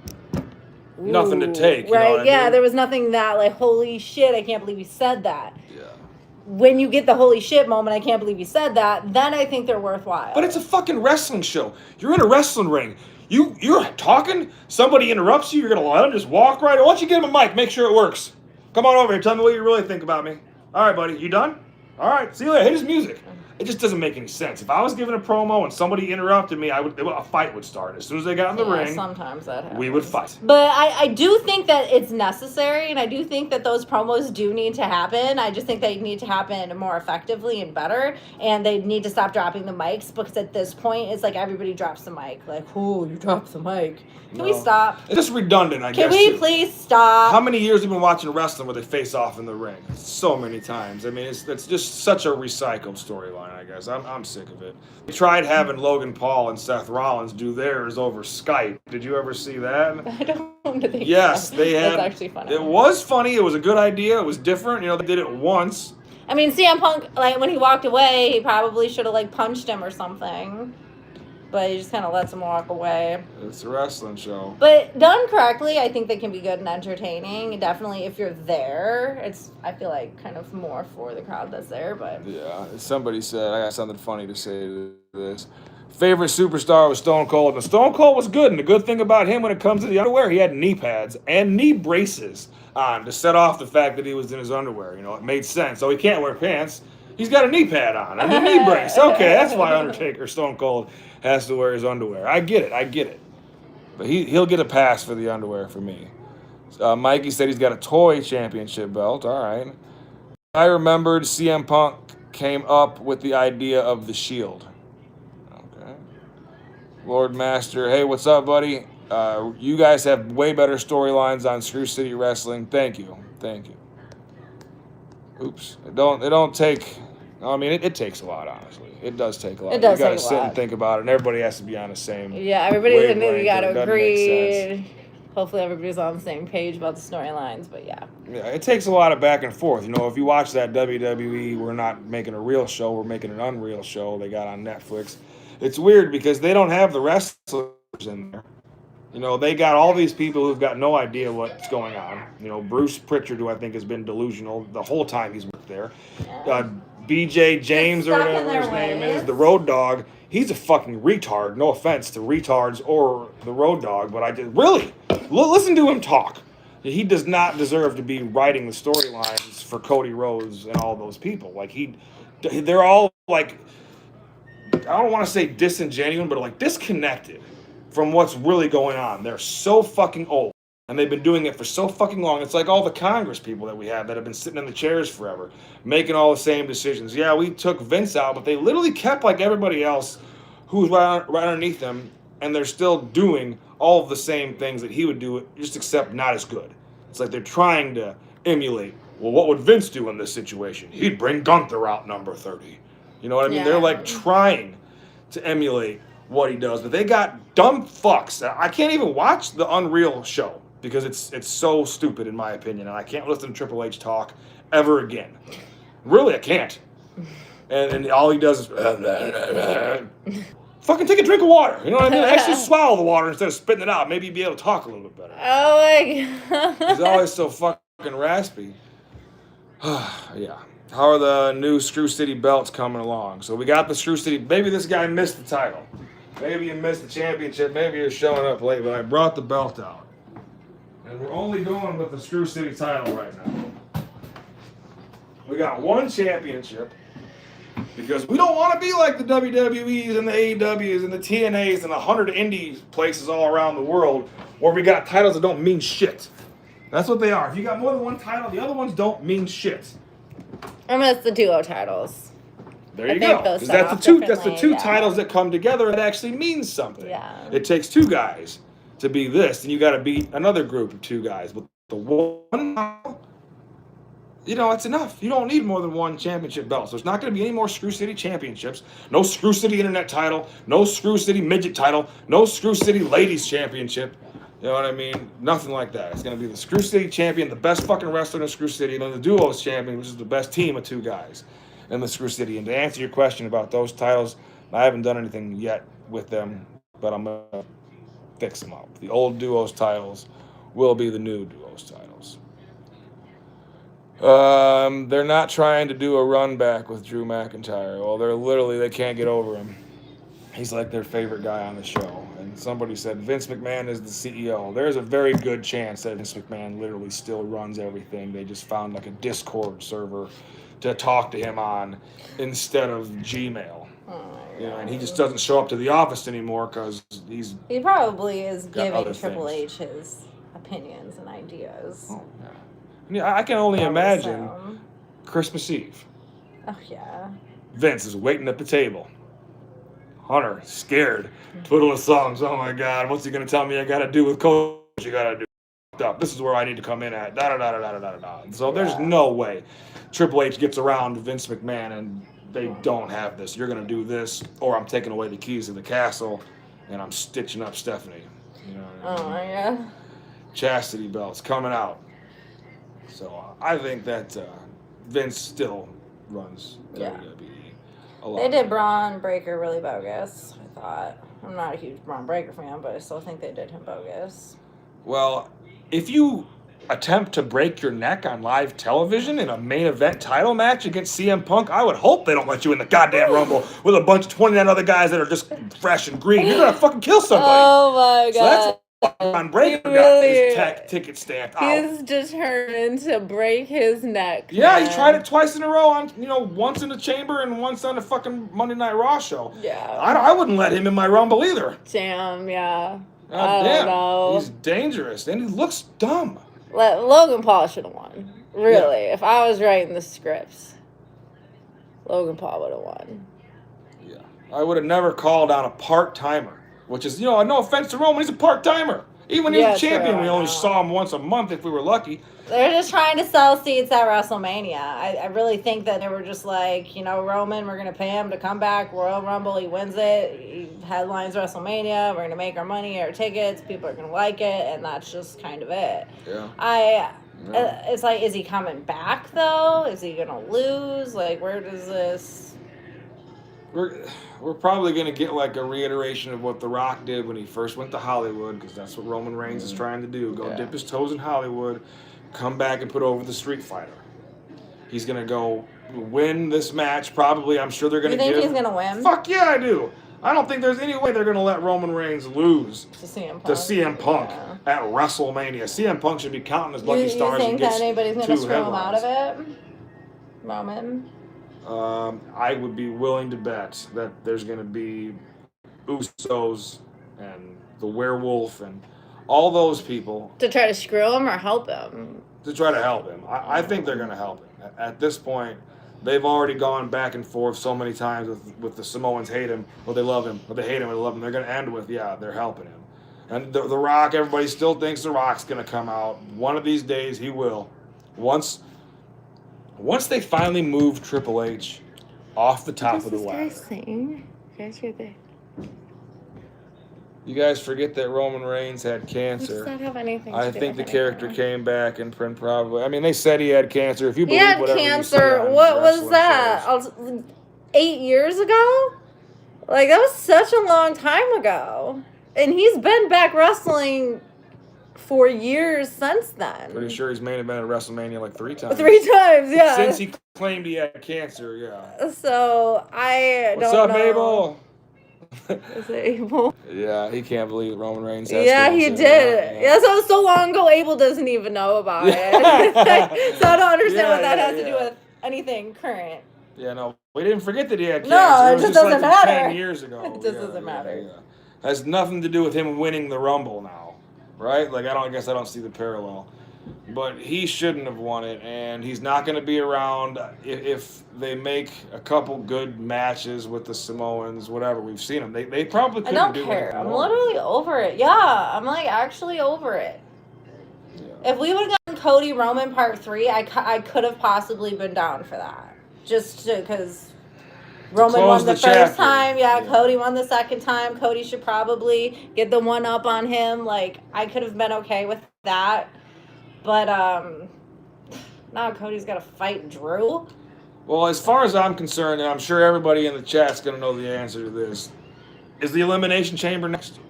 Nothing to take, you right? know what I Yeah, mean? there was nothing that like holy shit, I can't believe he said that. Yeah. When you get the holy shit moment, I can't believe he said that, then I think they're worthwhile. But it's a fucking wrestling show. You're in a wrestling ring. You're talking. Somebody interrupts you. You're gonna let them just walk right. Why don't you give him a mic? Make sure it works. Come on over here. Tell me what you really think about me. All right, buddy. You done? All right. See you later. Hit his music. It just doesn't make any sense. If I was giving a promo and somebody interrupted me, a fight would start. As soon as they got in the ring, sometimes that happens. we would fight. But I do think that it's necessary, and I do think that those promos do need to happen. I just think they need to happen more effectively and better, and they need to stop dropping the mics, because at this point, it's like everybody drops the mic. Like, oh, you dropped the mic. Can we stop? It's just redundant, I guess. Can we please stop? How many years have you been watching wrestling where they face off in the ring? So many times. I mean, it's just such a recycled storyline, I guess. I'm sick of it. They tried having Logan Paul and Seth Rollins do theirs over Skype. Did you ever see that? I don't think Yes, so. they had. That's actually funny. It was funny. It was a good idea. It was different. You know, they did it once. I mean, CM Punk, like, when he walked away, he probably should have, like, punched him or something. But he just kind of lets him walk away. It's a wrestling show. But done correctly, I think they can be good and entertaining. Definitely, if you're there, it's, I feel like, kind of more for the crowd that's there. But Yeah, somebody said, I got something funny to say to this. Favorite superstar was Stone Cold. And Stone Cold was good. And the good thing about him when it comes to the underwear, he had knee pads and knee braces on to set off the fact that he was in his underwear. You know, it made sense. So he can't wear pants. He's got a knee pad on and a knee brace. Okay, that's why Undertaker, Stone Cold, has to wear his underwear. I get it. But he'll get a pass for the underwear for me. Mikey said he's got a toy championship belt. All right. I remembered CM Punk came up with the idea of the Shield. Okay. Lord Master, hey, what's up, buddy? You guys have way better storylines on Screw City Wrestling. Thank you. Oops. It don't take. I mean, it takes a lot, honestly. It does take a lot. It does You got to sit and think about it, and everybody has to be on the same. yeah, everybody's wavelength, you got or it to doesn't make agree. sense. hopefully everybody's on the same page about the storylines. But yeah. Yeah, it takes a lot of back and forth. You know, if you watch that WWE, we're not making a real show, we're making an unreal show they got on Netflix. It's weird because they don't have the wrestlers in there. You know, they got all these people who've got no idea what's going on. You know, Bruce Pritchard, who I think has been delusional the whole time he's worked there. BJ James, or whatever his name is, the Road Dog. He's a fucking retard. No offense to retards or the Road Dog, but I just really listen to him talk. He does not deserve to be writing the storylines for Cody Rhodes and all those people. Like they're all like, I don't want to say disingenuous, but like disconnected from what's really going on. They're so fucking old. And they've been doing it for so fucking long. It's like all the Congress people that we have that have been sitting in the chairs forever, making all the same decisions. Yeah, we took Vince out, but they literally kept like everybody else who's right underneath them, and they're still doing all of the same things that he would do, just except not as good. It's like they're trying to emulate, well, what would Vince do in this situation? He'd bring Gunther out number 30. You know what I mean? Yeah. They're like trying to emulate what he does, but they got dumb fucks. I can't even watch the Unreal show because it's so stupid in my opinion, and I can't listen to Triple H talk ever again. Really, I can't. And all he does is fucking take a drink of water. You know what I mean? Actually swallow the water instead of spitting it out. Maybe you'd be able to talk a little bit better. Oh my god. He's always so fucking raspy. Yeah. How are the new Screw City belts coming along? So we got the Screw City. Maybe this guy missed the title. Maybe you missed the championship. Maybe you're showing up late, but I brought the belt out. And we're only going with the Screw City title right now. We got one championship because we don't want to be like the WWEs and the AEWs and the TNAs and 100 indie places all around the world where we got titles that don't mean shit. That's what they are. If you got more than one title, the other ones don't mean shit. I mean, it's the duo titles. There you go. Because that's the two titles that come together and actually means something. Yeah. It takes two guys to be this, and you got to beat another group of two guys. But the one, you know, it's enough. You don't need more than one championship belt. So there's not going to be any more Screw City championships. No Screw City Internet title. No Screw City Midget title. No Screw City Ladies Championship. You know what I mean? Nothing like that. It's going to be the Screw City champion, the best fucking wrestler in Screw City, and then the Duos champion, which is the best team of two guys in the Screw City. And to answer your question about those titles, I haven't done anything yet with them, but I'm going to fix them up. The old Duos titles will be the new Duos titles. They're not trying to do a run back with Drew McIntyre. Well, they can't get over him. He's like their favorite guy on the show. And somebody said Vince McMahon is the CEO. There's a very good chance that Vince McMahon literally still runs everything. They just found like a Discord server to talk to him on instead of Gmail. You know, and he just doesn't show up to the office anymore because he probably is giving Triple H his opinions and ideas. Oh, yeah. Yeah, I can only imagine Christmas Eve. Oh, yeah. Vince is waiting at the table. Hunter, scared, twiddling thumbs. Oh my God, what's he gonna tell me I gotta do with Coach? You gotta do up. This is where I need to come in at. Da da da da da da da. So there's no way Triple H gets around Vince McMahon and they don't have this. You're gonna do this, or I'm taking away the keys to the castle, and I'm stitching up Stephanie. You know what I mean? Oh my God. Chastity belts coming out. So I think that Vince still runs WWE. They did Braun Breaker really bogus, I thought. I'm not a huge Braun Breaker fan, but I still think they did him bogus. Well, if you attempt to break your neck on live television in a main event title match against CM Punk, I would hope they don't let you in the goddamn Rumble with a bunch of 29 other guys that are just fresh and green. You're going to fucking kill somebody. Oh my God. So that's Braun Breaker got his ticket stamped out. He's determined to break his neck. Yeah, he tried it twice in a row on, once in the chamber and once on the fucking Monday Night Raw show. Yeah. I wouldn't let him in my Rumble either. Damn, yeah. God damn. Know. He's dangerous and he looks dumb. Logan Paul should have won. Really. Yeah. If I was writing the scripts, Logan Paul would have won. Yeah. I would have never called on a part-timer. Which is, no offense to Roman, he's a part-timer. Even when he was a champion, we only saw him once a month if we were lucky. They're just trying to sell seats at WrestleMania. I really think that they were just like, Roman, we're going to pay him to come back, Royal Rumble, he wins it, he headlines WrestleMania. We're gonna make our money, our tickets. People are gonna like it, and that's just kind of it. Yeah. It's like, is he coming back though? Is he gonna lose? Like, where does this? We're probably gonna get like a reiteration of what The Rock did when he first went to Hollywood, because that's what Roman Reigns is trying to do. Go dip his toes in Hollywood, come back and put over the Street Fighter. He's gonna go win this match. Probably, I'm sure they're gonna. You think he's gonna win? Fuck yeah, I do. I don't think there's any way they're gonna let Roman Reigns lose To CM Punk. At WrestleMania. CM Punk should be counting his lucky stars. You think that anybody's gonna screw him out headlines. of it? Roman. I would be willing to bet that there's gonna be Usos and the Werewolf and all those people To try to screw him or help him? to try to help him. I think they're gonna help him. At this point, they've already gone back and forth so many times with the Samoans hate him, or they love him, or they hate him, or they love him. They're going to end with, yeah, they're helping him. And the Rock, everybody still thinks The Rock's going to come out. One of these days, he will. Once they finally move Triple H off the top of the ladder. You guys forget that Roman Reigns had cancer. Does that have anything to I do think with the character anything? came back and probably. I mean, they said he had cancer. If you He believe had whatever you see cancer. on What was wrestling that? shows. 8 years ago? Like, that was such a long time ago. And he's been back wrestling for years since then. Pretty sure he's main evented at WrestleMania like 3 times. 3 times, yeah. Since he claimed he had cancer, yeah. So, I What's don't up, know. Abel? Is it Abel? Yeah, he can't believe Roman Reigns has Yeah, cancer. he did. Yeah, so it was so long ago, Abel doesn't even know about it. So I don't understand what that has to do with anything current. Yeah, no, we didn't forget that he had cancer. No, it was just like doesn't from matter. 10 years ago. It just doesn't matter. Has nothing to do with him winning the Rumble now, right? Like, I guess I don't see the parallel. But he shouldn't have won it, and he's not going to be around if they make a couple good matches with the Samoans, whatever. We've seen them. They probably couldn't I don't do care. anything I'm more. literally over it. Yeah, I'm like actually over it. Yeah. If we would have gotten Cody Roman Part 3, I could have possibly been down for that. Just because Roman close won the the first chapter. time. Yeah, Yeah. Cody won the second time. Cody should probably get the one up on him. Like, I could have been okay with that. But, now Cody's got to fight Drew. Well, as far as I'm concerned, and I'm sure everybody in the chat's going to know the answer to this, is the Elimination Chamber next?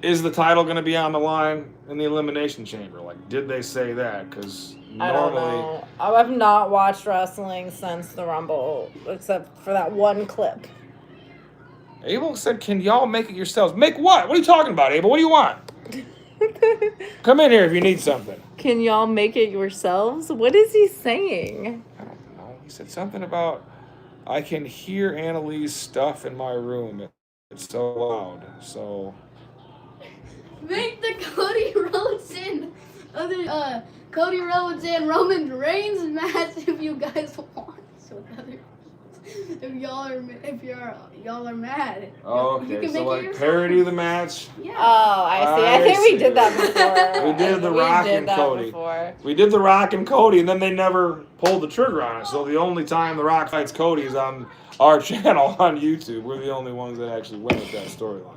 Is the title going to be on the line in the Elimination Chamber? Like, did they say that? Because I don't normally... know. I've not watched wrestling since the Rumble, except for that one clip. Abel said, can y'all make it yourselves? Make what? What are you talking about, Abel? What do you want? Come in here if you need something. Can y'all make it yourselves? What is he saying? I don't know. He said something about, I can hear Annalise stuff in my room. It's so loud. So... Make the Cody Rhodes and Roman Reigns match if you guys want. So if y'all are mad. Oh, You okay. can So, make it like, yourself. parody the match. Yeah. Oh, I see. I I think we see. did that before. We did The Rock and Cody. We did The Rock and Cody, and then they never pulled the trigger on it. So the only time The Rock fights Cody is on our channel on YouTube. We're the only ones that actually went with that storyline.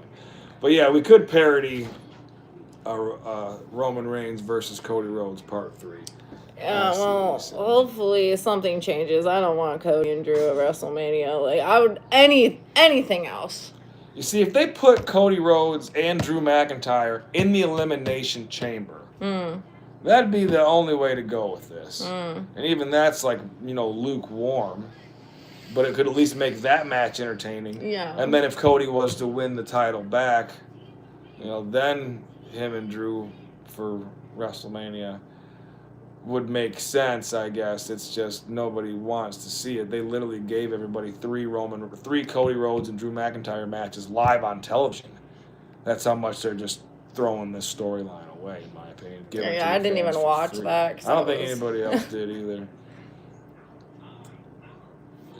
But yeah, we could parody Roman Reigns versus Cody Rhodes Part 3. Yeah, well, hopefully something changes. I don't want Cody and Drew at WrestleMania. Like, I would anything else. You see, if they put Cody Rhodes and Drew McIntyre in the Elimination Chamber, that'd be the only way to go with this. And even that's like, lukewarm. But it could at least make that match entertaining. Yeah. And then if Cody was to win the title back, then him and Drew for WrestleMania would make sense, I guess. It's just nobody wants to see it. They literally gave everybody three Cody Rhodes and Drew McIntyre matches live on television. That's how much they're just throwing this storyline away, in my opinion. Yeah, I didn't even watch that. I don't think anybody else did either.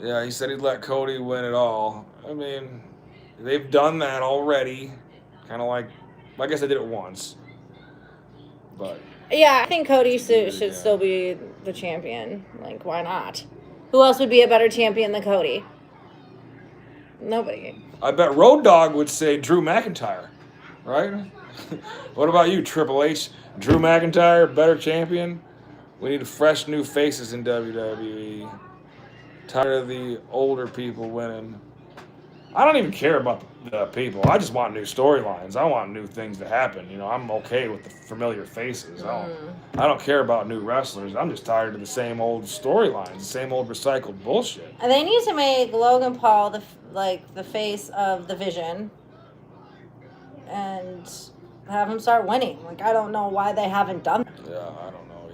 Yeah, he said he'd let Cody win it all. I mean, they've done that already. Kind of like, I guess they did it once. But... Yeah, I think Cody should still be the champion. Like, why not? Who else would be a better champion than Cody? Nobody. I bet Road Dogg would say Drew McIntyre, right? What about you, Triple H? Drew McIntyre, better champion? We need fresh new faces in WWE. Tired of the older people winning. I don't even care about the people. I just want new storylines. I want new things to happen. You know, I'm okay with the familiar faces. I don't care about new wrestlers. I'm just tired of the same old storylines, the same old recycled bullshit. And they need to make Logan Paul the face of the Vision, and have him start winning. Like, I don't know why they haven't done that. Yeah, I don't know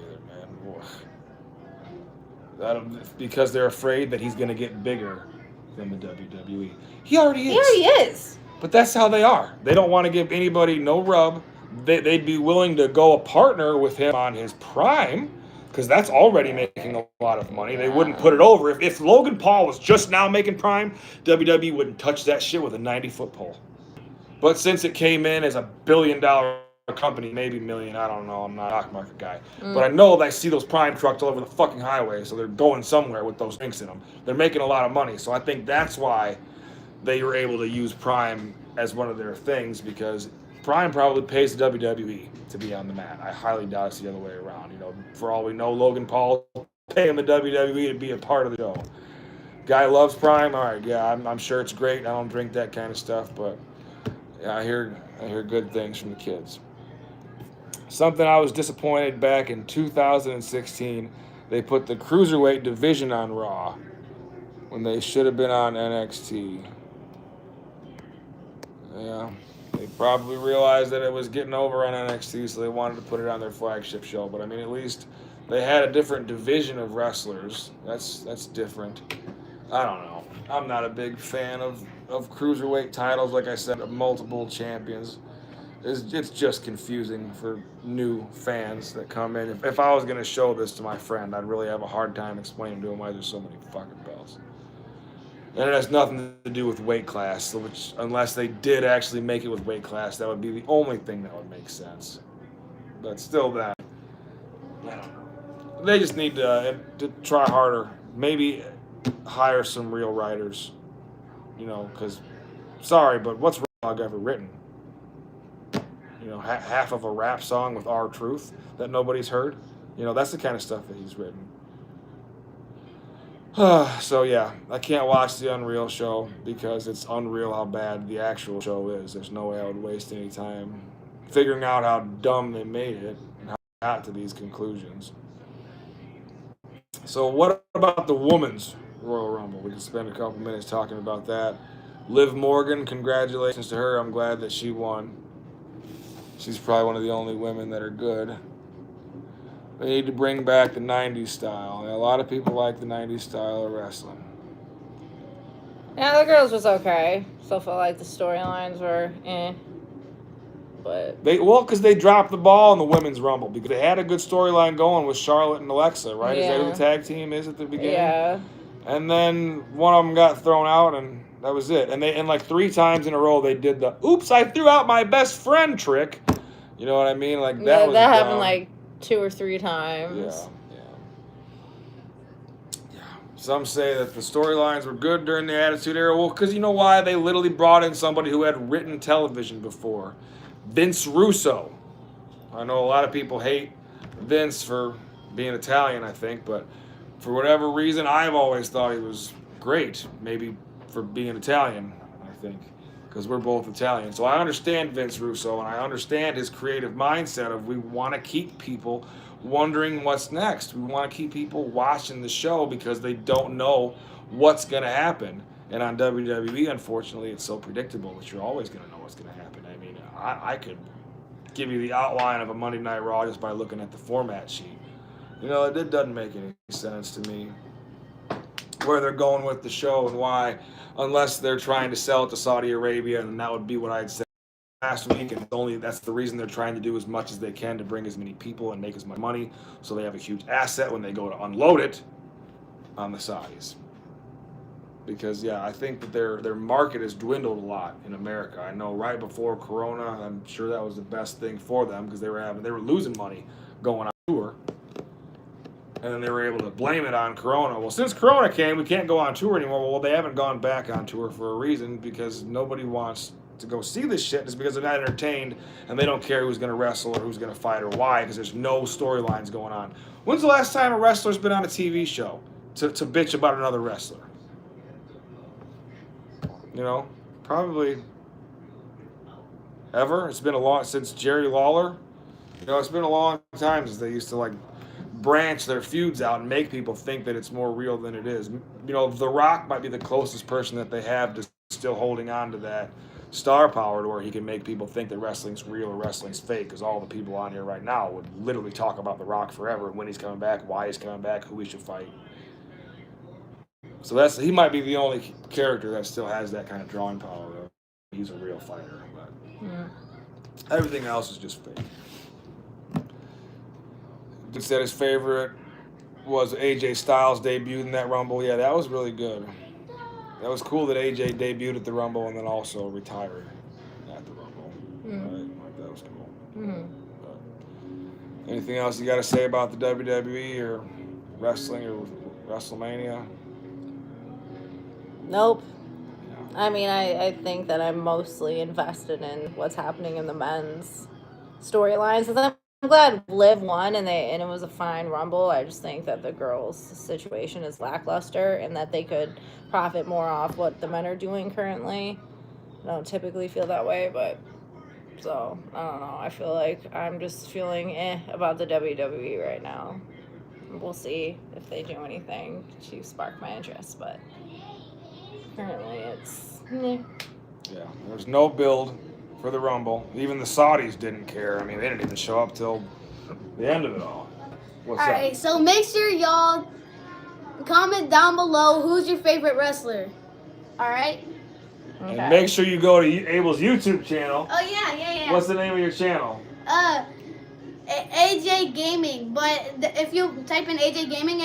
either, man. Because they're afraid that he's going to get bigger than the WWE. He already is. He already is. But that's how they are. They don't want to give anybody no rub. They'd be willing to go a partner with him on his prime, because that's already making a lot of money. They wouldn't put it over. If Logan Paul was just now making prime, WWE wouldn't touch that shit with a 90-foot pole. But since it came in as a billion-dollar company, maybe million, I don't know, I'm not a stock market guy. But I know that I see those prime trucks all over the fucking highway, so they're going somewhere with those drinks in them. They're making a lot of money, so I think that's why they were able to use prime as one of their things, because prime probably pays the WWE to be on the mat. I highly doubt it's the other way around. You know, for all we know, Logan Paul paying the WWE to be a part of the show. Guy loves prime. All right, yeah, I'm sure it's great. I don't drink that kind of stuff, but yeah, I hear good things from the kids. Something I was disappointed back in 2016, they put the Cruiserweight division on Raw when they should have been on NXT. Yeah, they probably realized that it was getting over on NXT, so they wanted to put it on their flagship show. But I mean, at least they had a different division of wrestlers. That's different. I don't know. I'm not a big fan of Cruiserweight titles. Like I said, multiple champions. It's just confusing for new fans that come in. If I was going to show this to my friend, I'd really have a hard time explaining to him why there's so many fucking belts. And it has nothing to do with weight class, which, unless they did actually make it with weight class, that would be the only thing that would make sense. But still, that, I don't know. They just need to try harder. Maybe hire some real writers. You know, because, sorry, but what's Road Dogg ever written? You know, half of a rap song with R-Truth that nobody's heard. You know, that's the kind of stuff that he's written. So yeah, I can't watch the Unreal show because it's unreal how bad the actual show is. There's no way I would waste any time figuring out how dumb they made it and how they got to these conclusions. So what about the women's Royal Rumble? We can spend a couple minutes talking about that. Liv Morgan, congratulations to her. I'm glad that she won. She's probably one of the only women that are good. They need to bring back the 90s style. And a lot of people like the 90s style of wrestling. Yeah, the girls was okay. Still felt like the storylines were But Because they dropped the ball in the women's Rumble, because they had a good storyline going with Charlotte and Alexa, right? Yeah. Is that who the tag team is at the beginning? Yeah. And then one of them got thrown out, and that was it. And like 3 times in a row, they did the "oops, I threw out my best friend" trick. You know what I mean? Like that was that dumb. happened like 2 or 3 times. Yeah. Some say that the storylines were good during the Attitude Era. Well, because you know why? They literally brought in somebody who had written television before. Vince Russo. I know a lot of people hate Vince for being Italian, I think, but for whatever reason, I've always thought he was great. Maybe for being Italian, I think, because we're both Italian. So I understand Vince Russo, and I understand his creative mindset of we want to keep people wondering what's next. We want to keep people watching the show because they don't know what's going to happen. And on WWE, unfortunately, it's so predictable that you're always going to know what's going to happen. I mean, I could give you the outline of a Monday Night Raw just by looking at the format sheet. You know, it doesn't make any sense to me where they're going with the show and why, unless they're trying to sell it to Saudi Arabia, and that would be what I'd say last week. And that's the reason they're trying to do as much as they can to bring as many people and make as much money, so they have a huge asset when they go to unload it on the Saudis. Because I think that their market has dwindled a lot in America. I know right before Corona, I'm sure that was the best thing for them because they were losing money going on tour. And then they were able to blame it on Corona. Well, since Corona came, we can't go on tour anymore. Well, they haven't gone back on tour for a reason, because nobody wants to go see this shit. It's because they're not entertained, and they don't care who's going to wrestle or who's going to fight or why, because there's no storylines going on. When's the last time a wrestler's been on a TV show to bitch about another wrestler? You know, probably ever. It's been a long, since Jerry Lawler. You know, it's been a long time since they used to like branch their feuds out and make people think that it's more real than it is. You know, The Rock might be the closest person that they have to still holding on to that star power to where he can make people think that wrestling's real or wrestling's fake, because all the people on here right now would literally talk about The Rock forever, when he's coming back, why he's coming back, who he should fight. So he might be the only character that still has that kind of drawing power. He's a real fighter, but everything else is just fake. He said his favorite was AJ Styles debuted in that Rumble. Yeah, that was really good. That was cool that AJ debuted at the Rumble and then also retired at the Rumble. Right? That was cool. But anything else you got to say about the WWE or wrestling or WrestleMania? Nope. I mean, I think that I'm mostly invested in what's happening in the men's storylines. I'm glad Liv won and it was a fine Rumble. I just think that the girls' situation is lackluster and that they could profit more off what the men are doing currently. I don't typically feel that way, but so I don't know. I feel like I'm just feeling about the WWE right now. We'll see if they do anything to spark my interest, but currently it's Yeah, there's no build for the Rumble. Even the Saudis didn't care. I mean, they didn't even show up till the end of it all. What's up? Alright, so make sure y'all comment down below who's your favorite wrestler. Alright? okay. And make sure you go to Abel's YouTube channel. Oh yeah. What's the name of your channel? AJ Gaming, but if you type in AJ Gaming,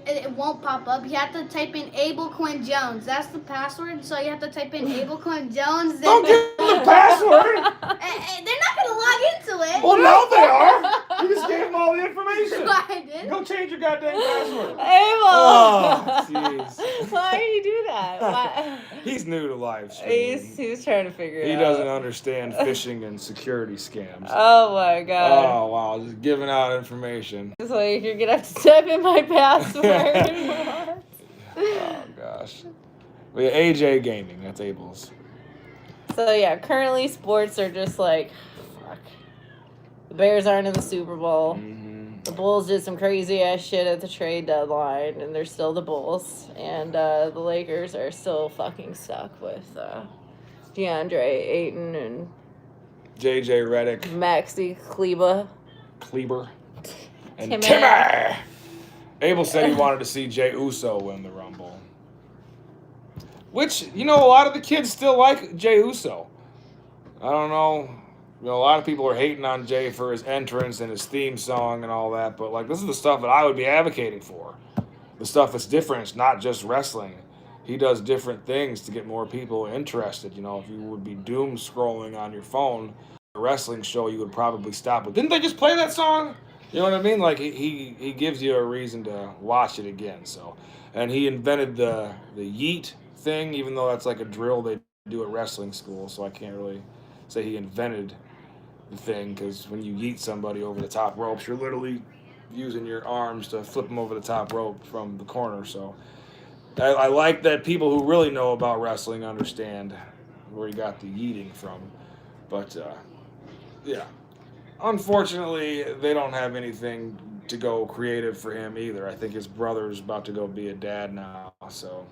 it won't pop up. You have to type in Abel Quinn Jones. That's the password, so you have to type in Abel Quinn Jones. Don't give them the password! They're not going to log into it. Well, now they are! You just gave them all the information! I did. Go change your goddamn password! Abel! Oh, jeez. Why do you do that? Why? He's new to live streaming. He's trying to figure it out. He doesn't understand phishing and security scams. Oh my god. Oh, wow. Just giving out information. So you're gonna have to type in my password. Oh, gosh. But yeah, AJ Gaming. That's Abel's. So yeah, currently sports are just like, fuck. The Bears aren't in the Super Bowl. The Bulls did some crazy ass shit at the trade deadline, and they're still the Bulls. And the Lakers are still fucking stuck with DeAndre Ayton and JJ Redick. Maxi Kleber. And Timmy! Abel said he wanted to see Jey Uso win the Rumble. Which, you know, a lot of the kids still like Jey Uso. I don't know. You know, a lot of people are hating on Jey for his entrance and his theme song and all that, but, like, this is the stuff that I would be advocating for. The stuff that's different. It's not just wrestling. He does different things to get more people interested. You know, if you would be doom scrolling on your phone, a wrestling show, you would probably stop it. Didn't they just play that song? You know what I mean? Like, he gives you a reason to watch it again. So, and he invented the yeet thing, even though that's like a drill they do at wrestling school. So I can't really say he invented the thing, because when you yeet somebody over the top ropes, you're literally using your arms to flip them over the top rope from the corner. So I like that people who really know about wrestling understand where he got the yeeting from. But yeah, unfortunately, they don't have anything to go creative for him either. I think his brother's about to go be a dad now. So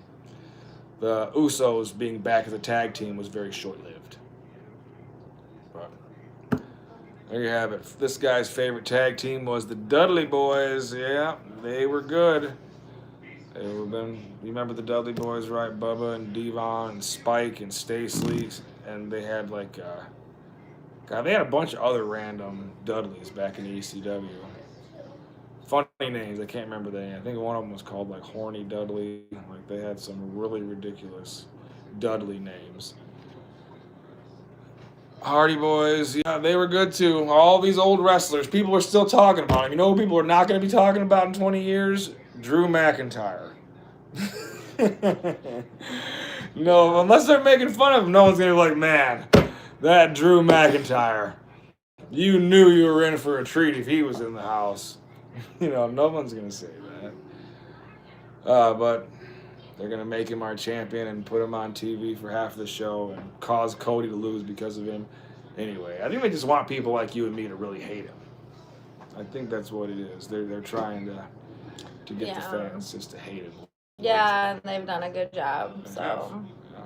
the Usos being back as a tag team was very short-lived. But there you have it. This guy's favorite tag team was the Dudley Boys. Yeah, they were good. They would have been, you remember the Dudley Boys, right? Bubba and Devon and Spike and Stacey. And they had like, God, they had a bunch of other random Dudleys back in the ECW. Funny names, I can't remember the name. I think one of them was called like Horny Dudley. Like they had some really ridiculous Dudley names. Hardy Boys, yeah, they were good too. All these old wrestlers, people are still talking about them. You know who people are not going to be talking about in 20 years? Drew McIntyre. No, unless they're making fun of him, no one's going to be like, man, that Drew McIntyre. You knew you were in for a treat if he was in the house. No one's going to say that. But they're going to make him our champion and put him on TV for half the show and cause Cody to lose because of him. Anyway, I think they just want people like you and me to really hate him. I think that's what it is. They're trying to get the fans just to hate him. Yeah, and they've done a good job. So, Yeah.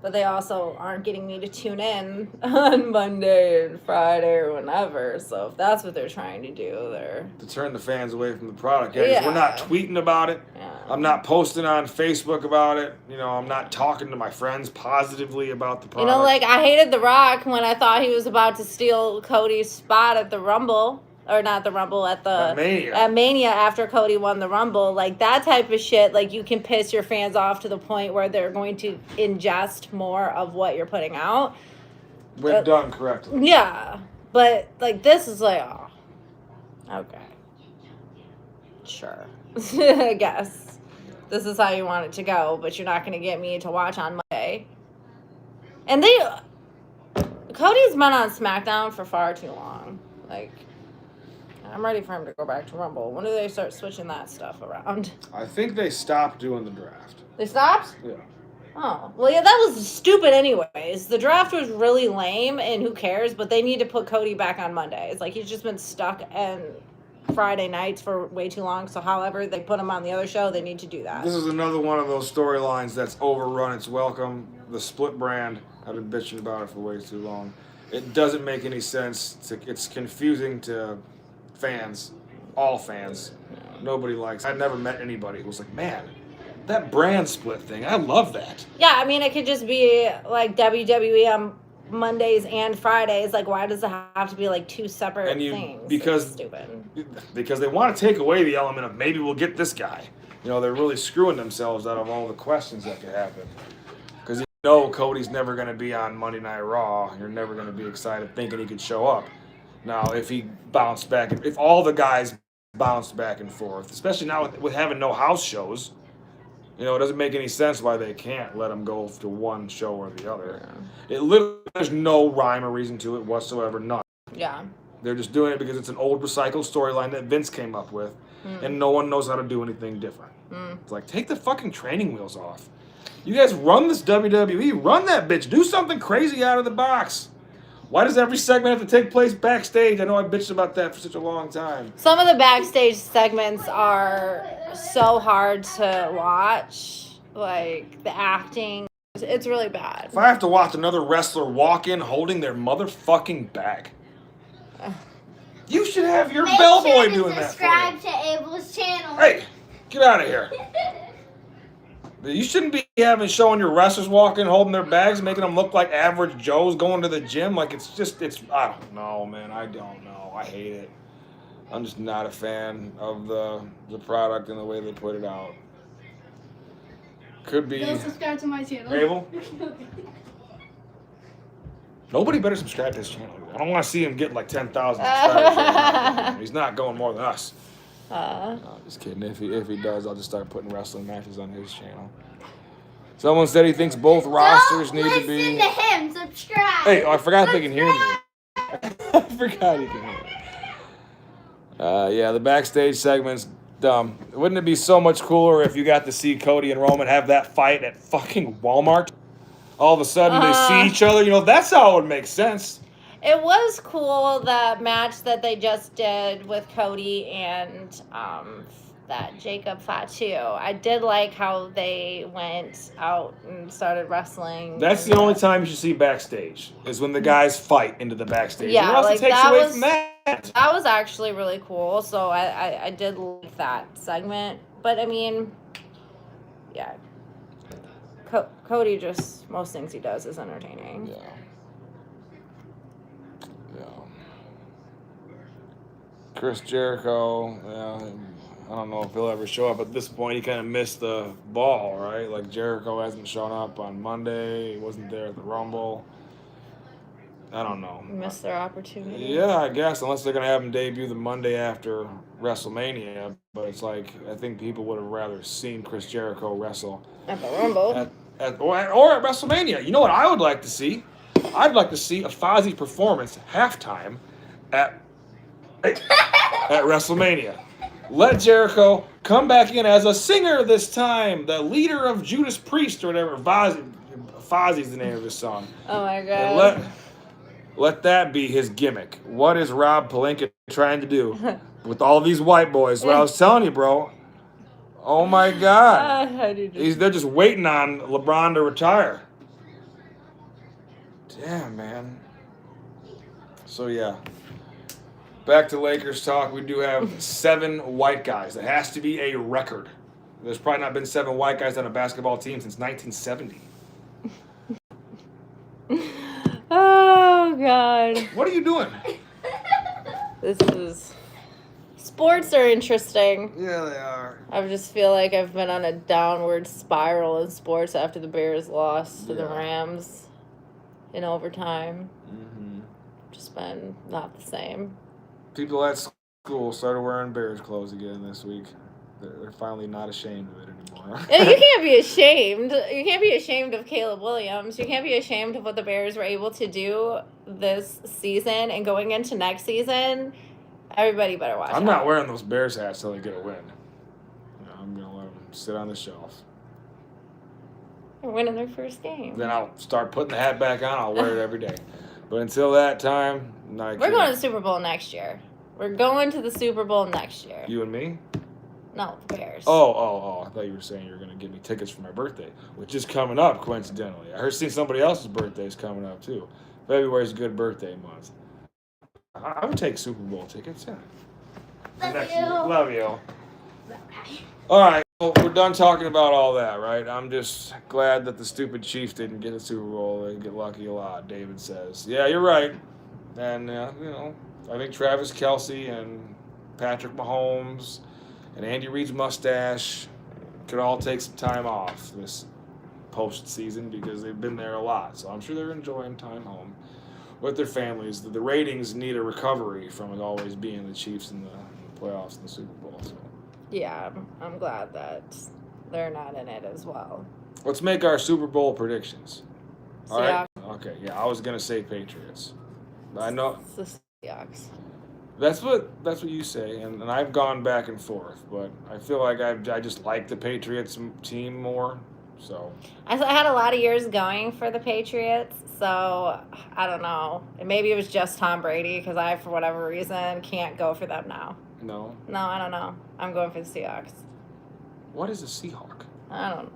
but they also aren't getting me to tune in on Monday and Friday or whenever. So if that's what they're trying to do, they're To turn the fans away from the product. Yeah, 'cause we're not tweeting about it. Yeah. I'm not posting on Facebook about it. I'm not talking to my friends positively about the product. like I hated The Rock when I thought he was about to steal Cody's spot at the Rumble. Or not the Rumble, at Mania after Cody won the Rumble. Like, that type of shit, like, you can piss your fans off to the point where they're going to ingest more of what you're putting out. When done correctly. Yeah. But, like, this is like, oh, okay. Sure. I guess. This is how you want it to go, but you're not going to get me to watch on Monday. And Cody's been on SmackDown for far too long. Like, I'm ready for him to go back to Rumble. When do they start switching that stuff around? I think they stopped doing the draft. They stopped? Yeah. Oh. Well, yeah, that was stupid anyways. The draft was really lame, and who cares? But they need to put Cody back on Mondays. Like, he's just been stuck in Friday nights for way too long. So however they put him on the other show, they need to do that. This is another one of those storylines that's overrun its welcome. The split brand. I've been bitching about it for way too long. It doesn't make any sense. It's confusing to fans, all fans. Nobody likes it. I've never met anybody who was like, man, that brand split thing, I love that. Yeah, I mean, it could just be like WWE on Mondays and Fridays. Like, why does it have to be like two separate things? Because it's stupid. Because they want to take away the element of maybe we'll get this guy. They're really screwing themselves out of all the questions that could happen. Because Cody's never going to be on Monday Night Raw. You're never going to be excited thinking he could show up. Now, if he bounced back, if all the guys bounced back and forth, especially now with having no house shows, it doesn't make any sense why they can't let him go to one show or the other. Yeah. It literally, there's no rhyme or reason to it whatsoever, none. Yeah. They're just doing it because it's an old recycled storyline that Vince came up with, and no one knows how to do anything different. It's like, take the fucking training wheels off. You guys run this WWE, run that bitch, do something crazy out of the box. Why does every segment have to take place backstage? I know I bitched about that for such a long time. Some of the backstage segments are so hard to watch. Like, the acting, it's really bad. If I have to watch another wrestler walk in holding their motherfucking bag, you should have your bellboy doing that for you. Subscribe to Abel's channel. Hey, get out of here. You shouldn't be showing your wrestlers walking, holding their bags, making them look like average Joes going to the gym. Like, I don't know, man. I don't know. I hate it. I'm just not a fan of the product and the way they put it out. Could be. Go subscribe to my channel. Abel? Nobody better subscribe to his channel. I don't want to see him get like 10,000 subscribers. He's not going more than us. No, just kidding. If he does, I'll just start putting wrestling matches on his channel. Someone said he thinks both rosters need to be. Listen to him. Subscribe. Hey, I forgot they can hear me. I forgot he can hear me. Yeah, the backstage segment's dumb. Wouldn't it be so much cooler if you got to see Cody and Roman have that fight at fucking Walmart? All of a sudden they see each other. That's how it would make sense. It was cool, the match that they just did with Cody and that Jacob Fatu. I did like how they went out and started wrestling. That's the only time you should see backstage, is when the guys fight into the backstage. Yeah, what else takes away from that? That was actually really cool, so I did like that segment. But, I mean, yeah. Cody just, most things he does is entertaining. Yeah. Chris Jericho, I don't know if he'll ever show up. At this point, he kind of missed the ball, right? Like, Jericho hasn't shown up on Monday. He wasn't there at the Rumble. I don't know. Missed their opportunity. Yeah, I guess, unless they're going to have him debut the Monday after WrestleMania. But it's like, I think people would have rather seen Chris Jericho wrestle At the Rumble. or at WrestleMania. You know what I would like to see? I'd like to see a Fozzy performance halftime at WrestleMania. Let Jericho come back in as a singer this time, the leader of Judas Priest or whatever. Fozzy's the name of his song. Oh my And god. let that be his gimmick. What is Rob Pelinka trying to do with all these white boys? What I was telling you, bro. Oh my God. They're just waiting on LeBron to retire. Damn, man. So yeah. Back to Lakers talk. We do have 7 white guys. That has to be a record. There's probably not been 7 white guys on a basketball team since 1970. Oh god. What are you doing? Sports are interesting. Yeah, they are. I just feel like I've been on a downward spiral in sports after the Bears lost to the Rams in overtime. Mm-hmm. Just been not the same. People at school started wearing Bears clothes again this week. They're finally not ashamed of it anymore. You can't be ashamed. You can't be ashamed of Caleb Williams. You can't be ashamed of what the Bears were able to do this season and going into next season. Everybody better watch out. I'm not wearing those Bears hats till they get a win. I'm going to let them sit on the shelf. They're winning their first game. Then I'll start putting the hat back on. I'll wear it every day. But until that time, we're going to the Super Bowl next year. We're going to the Super Bowl next year. You and me? No, the Bears. Oh. I thought you were saying you were going to give me tickets for my birthday, which is coming up, coincidentally. I heard somebody else's birthday is coming up, too. February's a good birthday month. I would take Super Bowl tickets, yeah. Love you. All right, well, we're done talking about all that, right? I'm just glad that the stupid Chiefs didn't get a Super Bowl. They get lucky a lot, David says. Yeah, you're right. And, I think Travis Kelce and Patrick Mahomes and Andy Reid's mustache could all take some time off this postseason because they've been there a lot. So I'm sure they're enjoying time home with their families. The ratings need a recovery from it always being the Chiefs in the playoffs and the Super Bowl. So. Yeah, I'm glad that they're not in it as well. Let's make our Super Bowl predictions. All Seahawks. right? Okay, yeah, I was going to say Patriots. But I know It's the Seahawks. that's what you say, and I've gone back and forth, but I feel like I just like the Patriots team more. So I had a lot of years going for the Patriots, so I don't know. Maybe it was just Tom Brady because I, for whatever reason, can't go for them now. No, I don't know. I'm going for the Seahawks. what is a Seahawk? I don't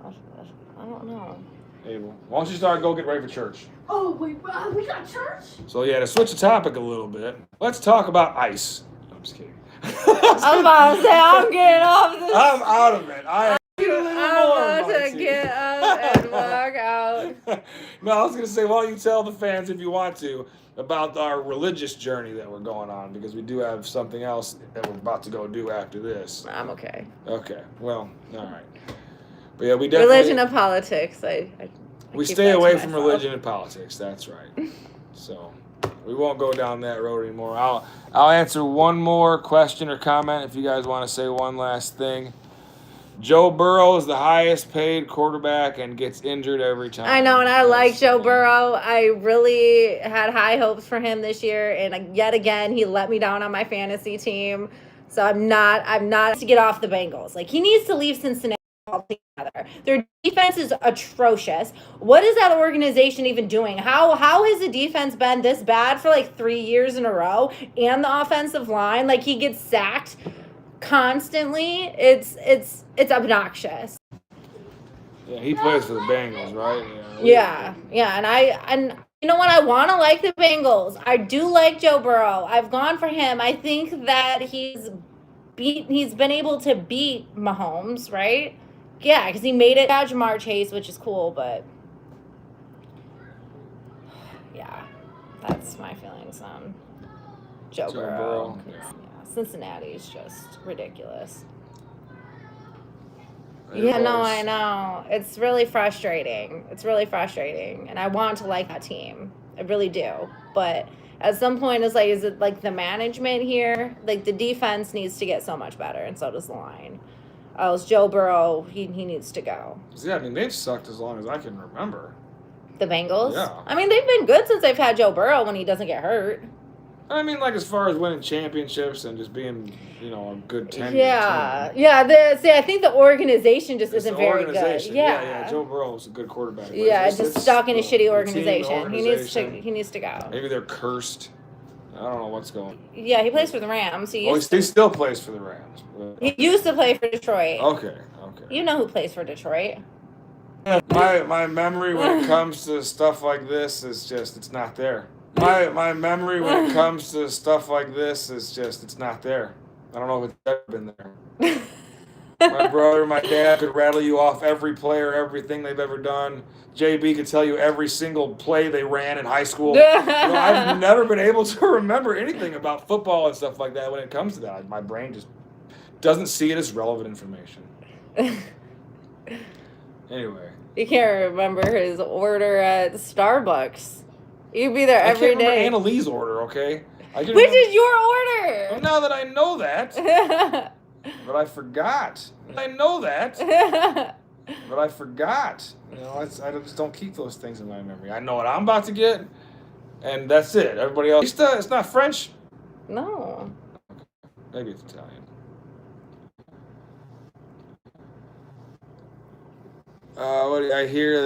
know. Abel, why don't you go get ready for church? Oh, wait, we got church? So yeah, to switch the topic a little bit, let's talk about ice. No, I'm just kidding. I was about to say I'm getting off this. I'm out of it. I'm about to get up and walk out. No, I was going to say, why don't you tell the fans, if you want to, about our religious journey that we're going on, because we do have something else that we're about to go do after this. I'm okay. Okay, well, all right. But yeah, we definitely... Religion and politics. We stay away from religion and politics, that's right. So, we won't go down that road anymore. I'll answer one more question or comment if you guys want to say one last thing. Joe Burrow is the highest paid quarterback and gets injured every time. I know, and I like Joe Burrow. I really had high hopes for him this year, and yet again, he let me down on my fantasy team. So I'm not to get off the Bengals. Like, he needs to leave Cincinnati altogether. Their defense is atrocious. What is that organization even doing? How has the defense been this bad for like 3 years in a row? And the offensive line, like, he gets sacked constantly. It's obnoxious. Yeah, he plays for the Bengals, right? Yeah, and you know what? I want to like the Bengals. I do like Joe Burrow. I've gone for him. I think that he's been able to beat Mahomes, right? Yeah, because he made it at Jamar Chase, which is cool, but yeah, that's my feelings on Joe Burrow. Yeah, Cincinnati is just ridiculous. Yeah, no, I know. It's really frustrating. And I want to like that team. I really do. But at some point, it's like, is it like the management here? Like the defense needs to get so much better, and so does the line. Else Joe Burrow, he needs to go. Yeah, I mean, they've sucked as long as I can remember. The Bengals? Yeah. I mean, they've been good since they've had Joe Burrow when he doesn't get hurt. I mean, like, as far as winning championships and just being, a good team. Yeah. I think the organization just isn't very good. Yeah. Joe Burrow's a good quarterback. Yeah, just stuck in a shitty organization. Organization. He needs to go. Maybe they're cursed. I don't know what's going on. Yeah, he plays for the Rams. He still plays for the Rams. He used to play for Detroit. Okay. You know who plays for Detroit. My memory when it comes to stuff like this is just, it's not there. My memory when it comes to stuff like this is just, it's not there. I don't know if it's ever been there. My brother, my dad could rattle you off every player, everything they've ever done. JB could tell you every single play they ran in high school. I've never been able to remember anything about football and stuff like that when it comes to that. My brain just doesn't see it as relevant information. Anyway. You can't remember his order at Starbucks. You'd be there every day. I can't remember Annalee's order, okay? Which is your order? Well, now that I know that, but I forgot. I know that, but I forgot. I just don't keep those things in my memory. I know what I'm about to get, and that's it. Everybody else, it's not French? No. Maybe it's Italian. I hear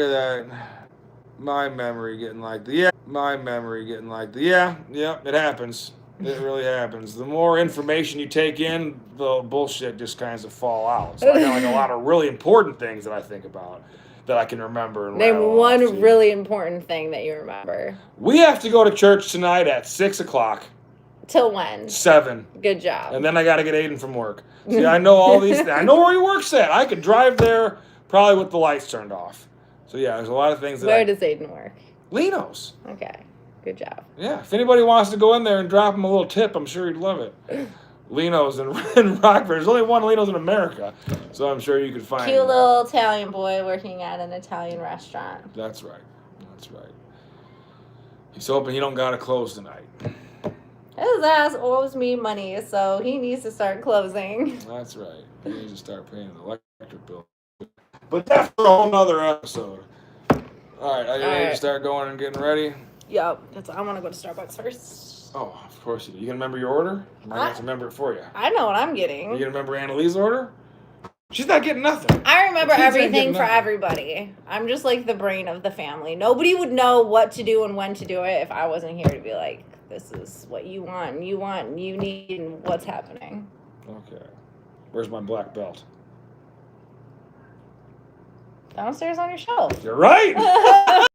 that my memory getting like it happens. It really happens. The more information you take in, the bullshit just kind of fall out. So I got like a lot of really important things that I think about that I can remember. And name one really important thing that you remember. We have to go to church tonight at 6:00. Till when? 7. Good job. And then I got to get Aiden from work. See, I know all these. I know where he works at. I could drive there probably with the lights turned off. So yeah, there's a lot of things that. Where does Aiden work? Lino's. Okay. Good job. Yeah, if anybody wants to go in there and drop him a little tip, I'm sure he'd love it. Lino's in Rockford. There's only one Lino's in America, so I'm sure you could find. Cute little Italian boy working at an Italian restaurant. That's right. He's hoping he don't gotta close tonight. His ass owes me money, so he needs to start closing. That's right. He needs to start paying the electric bill. But that's for a whole nother episode. All right, are you ready to start going and getting ready? Yep. I want to go to Starbucks first. Oh, of course you do. You gonna remember your order? I might have to remember it for you. I know what I'm getting. You gonna remember Annalee's order? She's not getting nothing. I remember everything for everybody. I'm just like the brain of the family. Nobody would know what to do and when to do it if I wasn't here to be like, this is what you want, you need, and what's happening. Okay. Where's my black belt? Downstairs on your shelf. You're right!